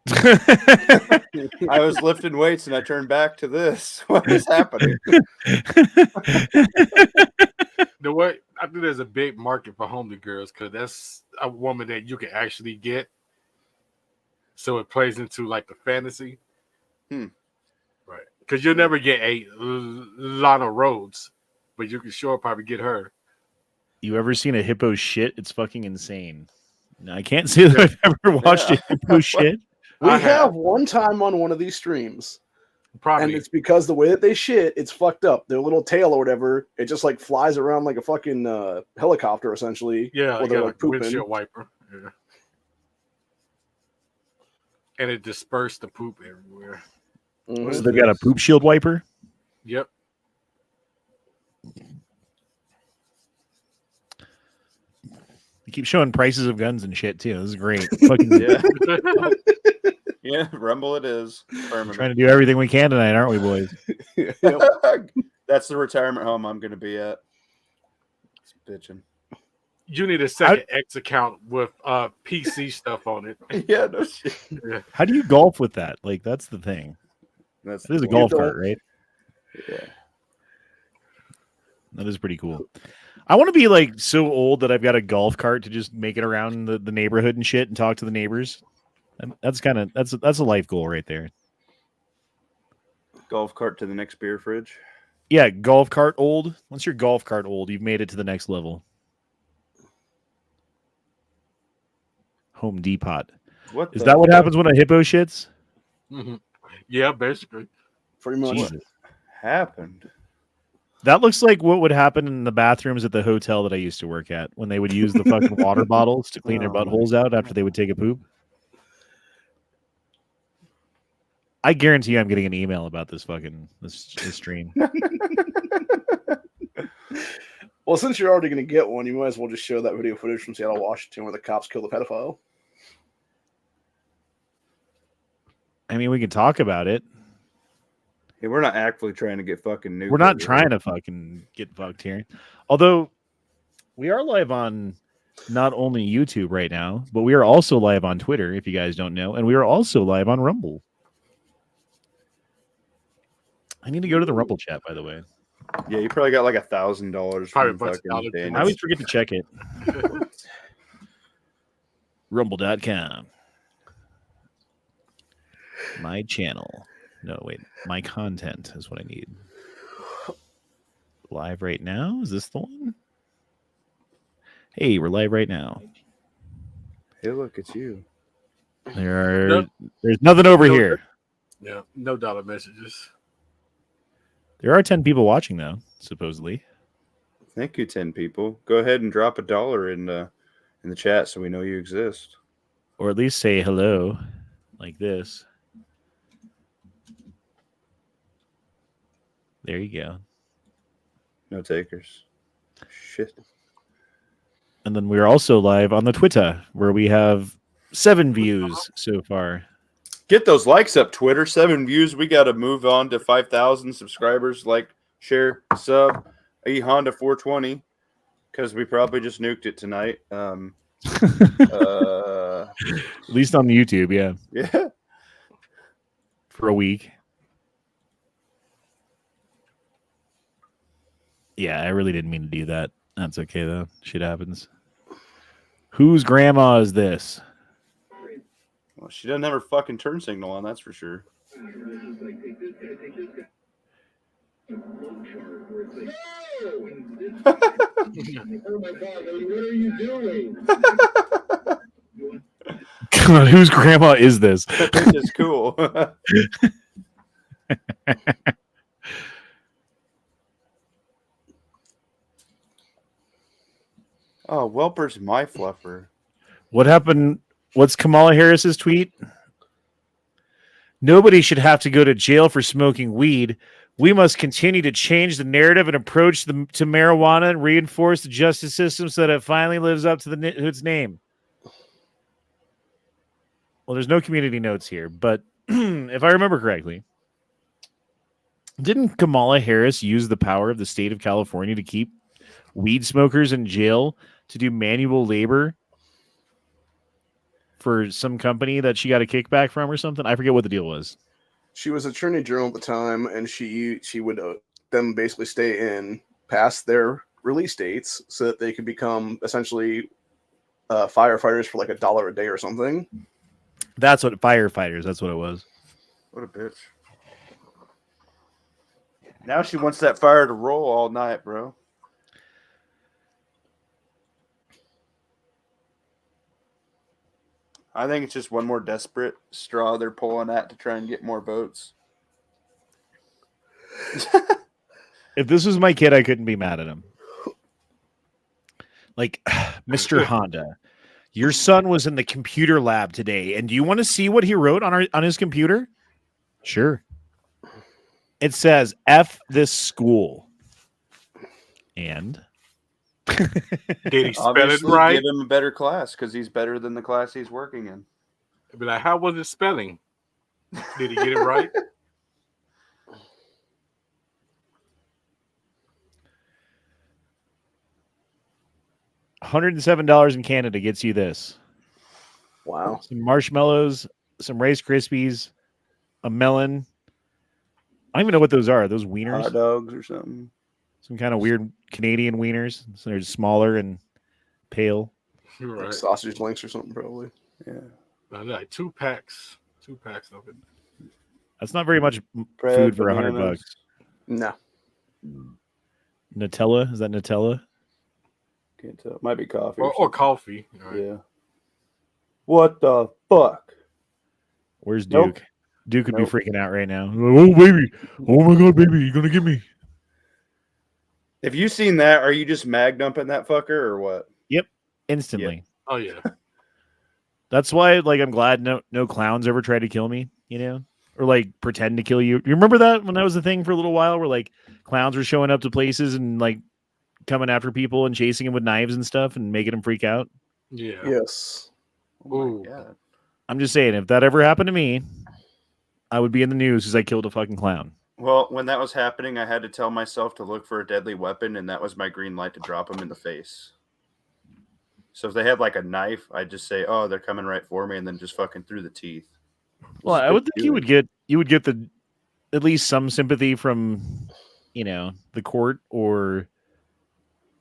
I was lifting weights and I turned back to this. What is happening? You know what? I think there's a big market for homely girls because that's a woman that you can actually get. So it plays into like the fantasy. Right. Because you'll never get a Lana Rhodes, but you can sure probably get her. You ever seen a hippo shit? It's fucking insane. No, I can't say that I've ever watched a hippo shit. We have one time on one of these streams. Probably. And it's because the way that they shit, it's fucked up. Their little tail or whatever, it just like flies around like a fucking helicopter, essentially. Yeah, while they're like like pooping. windshield wiper. Yeah. And it dispersed the poop everywhere. Mhm. So they've got a poop shield wiper. Yep. They keep showing prices of guns and shit too. This is great. Fucking Yeah, Rumble it is. trying to do everything we can tonight, aren't we, boys? That's the retirement home I'm going to be at. It's bitching. You need a second X account with PC stuff on it. Yeah, no shit. Yeah. How do you golf with that? Like, that's the thing. This It is a golf cart, right? Yeah. That is pretty cool. I want to be like so old that I've got a golf cart to just make it around the neighborhood and shit and talk to the neighbors. And that's a life goal right there. Golf cart to the next beer fridge. Yeah, golf cart old. Once your golf cart old, you've made it to the next level. Home Depot. What Is that what happens when a hippo shits? Mm-hmm. Yeah, basically. Pretty much. Jesus. happened? That looks like what would happen in the bathrooms at the hotel that I used to work at when they would use the fucking water bottles to clean their buttholes out after they would take a poop. I guarantee I'm getting an email about this stream. Well, since you're already going to get one, you might as well just show that video footage from Seattle, Washington, where the cops killed a pedophile. I mean, we can talk about it. Hey, we're not actively trying to get fucking nuked. We're not trying to fucking get fucked here. Although we are live on not only YouTube right now, but we are also live on Twitter, if you guys don't know, and we are also live on Rumble. I need to go to the Rumble chat, by the way. Yeah, you probably got like $1,000 Probably from a bunch of fucking dollars. Daniel. I always forget to check it. Rumble.com. My channel. No, wait. My content is what I need. Live right now? Is this the one? Hey, we're live right now. Hey, look, it's you. There's nothing over here. Yeah, no dollar messages. There are 10 people watching though, supposedly. Thank you, 10 people. Go ahead and drop $1 in the chat so we know you exist. Or at least say hello like this. There you go. No takers. Shit. And then we're also live on the Twitter where we have 7 views so far. Get those likes up, Twitter. 7 views. We got to move on to 5,000 subscribers. Like, share, sub, Honda 420. Because we probably just nuked it tonight. At least on YouTube, yeah. Yeah. For a week. Yeah, I really didn't mean to do that. That's okay, though. Shit happens. Whose grandma is this? Well, she doesn't have her fucking turn signal on, that's for sure. Come on, whose grandma is this? This is cool. Oh, Welper's my fluffer. What happened? What's Kamala Harris's tweet? Nobody should have to go to jail for smoking weed. We must continue to change the narrative and approach to marijuana and reinforce the justice system so that it finally lives up to its name. Well, there's no community notes here, but if I remember correctly, didn't Kamala Harris use the power of the state of California to keep weed smokers in jail to do manual labor for some company that she got a kickback from or something? I forget what the deal was. She was attorney general at the time, and she would them basically stay in past their release dates so that they could become essentially firefighters for like $1 a day or something. That's what firefighters. That's what it was. What a bitch. Now she wants that fire to roll all night, bro. I think it's just one more desperate straw they're pulling at to try and get more votes. If this was my kid, I couldn't be mad at him. Like, Mr. Honda, your son was in the computer lab today, and do you want to see what he wrote on his computer? Sure. It says, F this school. And? Did he spell Obviously, it right? give him a better class because he's better than the class he's working in. I'd be like, how was it spelling? Did he get it right? $107 in Canada gets you this. Wow. Some marshmallows, some Rice Krispies, a melon. I don't even know what those are. Those wieners? Hot dogs or something. Some kind of weird Canadian wieners. So they're smaller and pale. You're Like right. sausage links or something, probably. Yeah. Like 2 packs. 2 packs of it. That's not very much Bread, food for bananas. $100. No. Nutella? Is that Nutella? Can't tell. Might be coffee. Or coffee. Right. Yeah. What the fuck? Where's Nope. Duke? Duke would Nope. be freaking out right now. Oh, baby. Oh, my God, baby. You're going to get me. If you seen that, are you just mag dumping that fucker or what? Instantly. Oh, yeah. That's why, like, I'm glad no clowns ever tried to kill me, you know? Or, like, pretend to kill you. You remember that when that was the thing for a little while where, like, clowns were showing up to places and, like, coming after people and chasing them with knives and stuff and making them freak out? Yeah. Yes. Oh Ooh. my God. I'm just saying, if that ever happened to me, I would be in the news because I killed a fucking clown. Well, when that was happening, I had to tell myself to look for a deadly weapon, and that was my green light to drop them in the face. So if they had like a knife, I'd just say, "Oh, they're coming right for me," and then just fucking through the teeth. Well, I would think you would get the at least some sympathy from the court or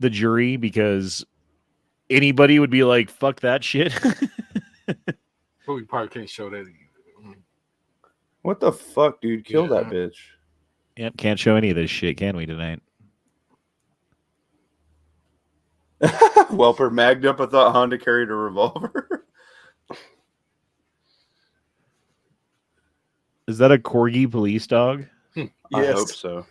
the jury, because anybody would be like, fuck that shit. But we probably can't show that either. What the fuck, dude? Kill that Yeah. bitch. Yep, can't show any of this shit, can we, tonight? Welper magged up. I thought Honda carried a revolver. Is that a corgi police dog? I Yes. hope so.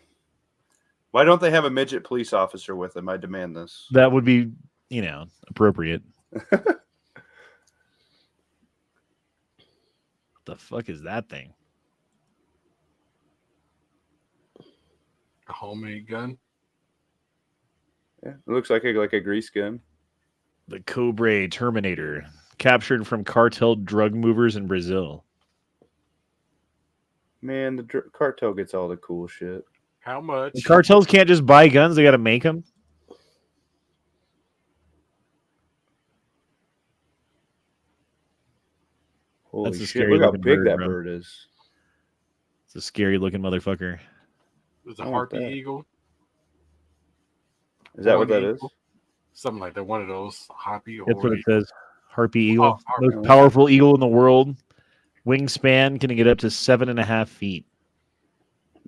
Why don't they have a midget police officer with them? I demand this. That would be, appropriate. What the fuck is that thing? A homemade gun. Yeah, it looks like a grease gun. The Cobra Terminator, captured from cartel drug movers in Brazil. Man, the cartel gets all the cool shit. How much? The cartels can't just buy guns; they got to make them. Holy That's a shit! scary Look how looking big bird, that bro. bird is. It's a scary looking motherfucker. It's a I want harpy that. eagle. Is that what that Horned is? eagle? Something like that. One of those harpy or That's what it eagle. says. Harpy eagle, harpy. most powerful eagle in the world. Wingspan can get up to 7.5 feet.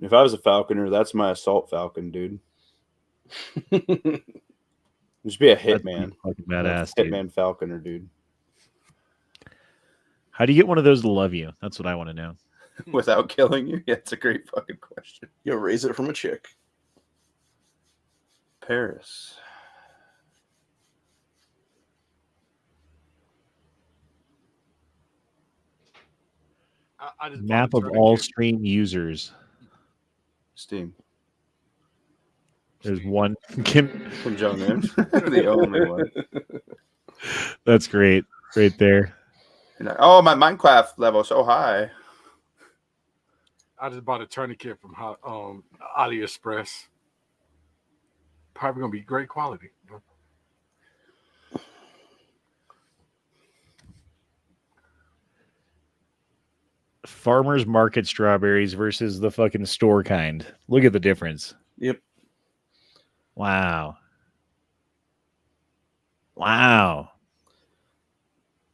If I was a falconer, that's my assault falcon, dude. Just be a That's hitman. fucking badass, dude. Hitman falconer, dude. How do you get one of those to love you? That's what I want to know. Without killing you? Yeah, it's a great fucking question. You raise it from a chick. Paris. I just Map bought of a all tourniquet. stream users. Steam. There's one. Kim. Kim Jong Un. The only one. That's great. Right there. You're like, oh, my Minecraft level so high. I just bought a tourniquet from AliExpress. Probably gonna be great quality. Farmers market strawberries versus the fucking store kind. Look at the difference. Yep. Wow. Wow.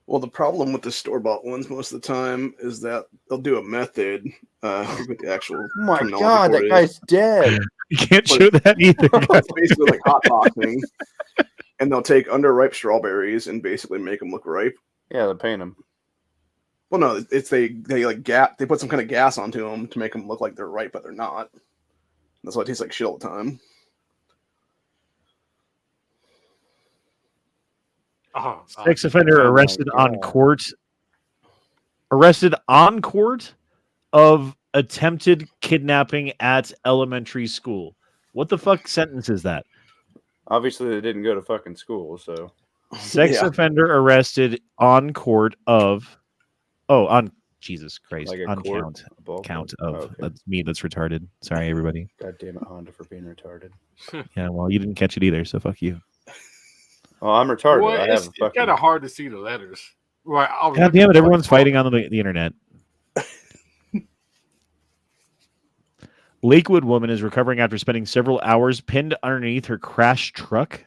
Well, the problem with the store-bought ones most of the time is that they'll do a method. With the actual Oh my terminology god, for that it guy's dead. You can't show that either. It's basically like hot boxing, and they'll take underripe strawberries and basically make them look ripe. Yeah, they're paying him. Well, no, it's they like they put some kind of gas onto them to make them look like they're ripe, but they're not. That's why it tastes like shit all the time. Oh, Sex offender Oh my arrested on God. court. Arrested on court of attempted kidnapping at elementary school. What the fuck sentence is that? Obviously, they didn't go to fucking school, so. Sex Yeah. offender arrested on court of. Oh, on Jesus Christ. Like a on court, count. a ball Count court. of. Oh, okay. That's me. That's retarded. Sorry, everybody. God damn it, Honda, for being retarded. Yeah, well, you didn't catch it either, so fuck you. Oh, I'm retarded. well, I it's, have a fucking. kind of hard to see the letters. Right. God damn it, everyone's fighting on the internet. Lakewood woman is recovering after spending several hours pinned underneath her crashed truck.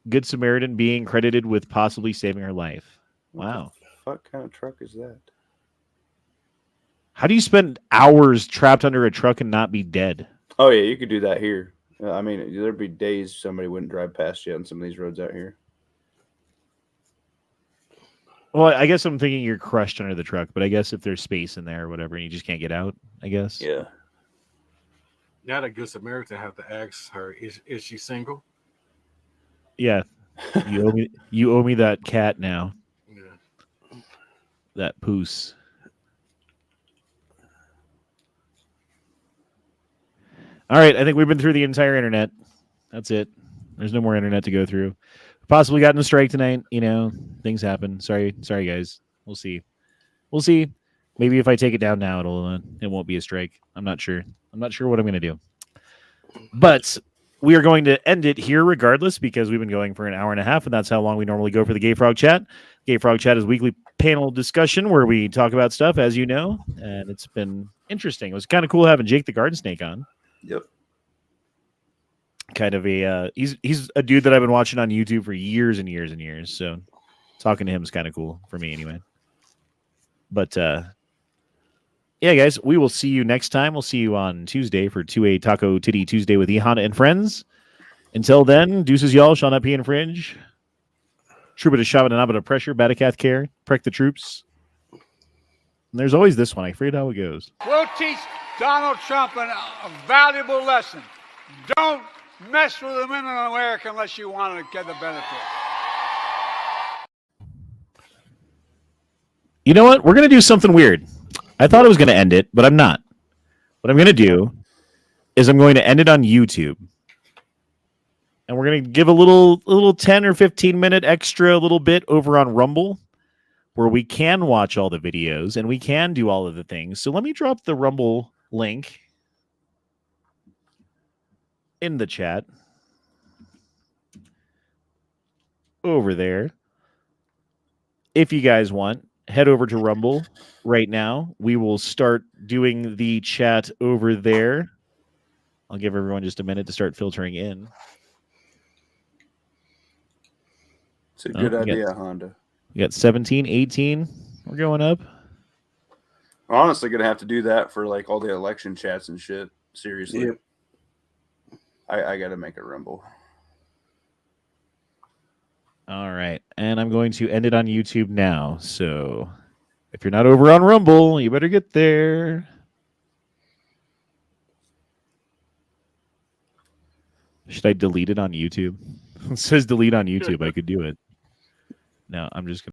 Good Samaritan being credited with possibly saving her life. Wow. What kind of truck is that? How do you spend hours trapped under a truck and not be dead? Oh, yeah, you could do that here. I mean, there'd be days somebody wouldn't drive past you on some of these roads out here. Well, I guess I'm thinking you're crushed under the truck, but I guess if there's space in there or whatever and you just can't get out, I guess. Yeah. Now that Good Samaritan have to ask her, is she single? Yeah. You owe me that cat now. Yeah. That poos. All right, I think we've been through the entire internet. That's it. There's no more internet to go through. Possibly gotten a strike tonight. Things happen. Sorry, guys. We'll see. Maybe if I take it down now, it won't be a strike. I'm not sure. I'm not sure what I'm going to do. But we are going to end it here regardless because we've been going for an hour and a half, and that's how long we normally go for the Gay Frog Chat. Gay Frog Chat is weekly panel discussion where we talk about stuff, as you know, and it's been interesting. It was kind of cool having Jake the Garden Snake on. Yep. kind of a he's a dude that I've been watching on YouTube for years and years and years. So talking to him is kind of cool for me anyway. But yeah, guys, we will see you next time. We'll see you on Tuesday for 2A Taco Titty Tuesday with Ehana and friends. Until then, deuces y'all, shall not be infringe. Trouba to shove it and a bit of pressure, Batakath care, prek the troops. And there's always this one. I forget how it goes. We'll teach Donald Trump a valuable lesson. Don't mess with the women in America unless you want to get the benefit. You know what? We're going to do something weird. I thought I was going to end it, but I'm not. What I'm going to do is I'm going to end it on YouTube. And we're going to give a little 10 or 15 minute extra little bit over on Rumble where we can watch all the videos and we can do all of the things. So let me drop the Rumble link in the chat over there. If you guys want, head over to Rumble right now. We will start doing the chat over there. I'll give everyone just a minute to start filtering in. It's a good idea, Honda. We got 17, 18. We're going up. We're honestly going to have to do that for like all the election chats and shit. Seriously. Yep. I got to make a Rumble. All right. And I'm going to end it on YouTube now. So if you're not over on Rumble, you better get there. Should I delete it on YouTube? It says delete on YouTube. I could do it. No, I'm just going to.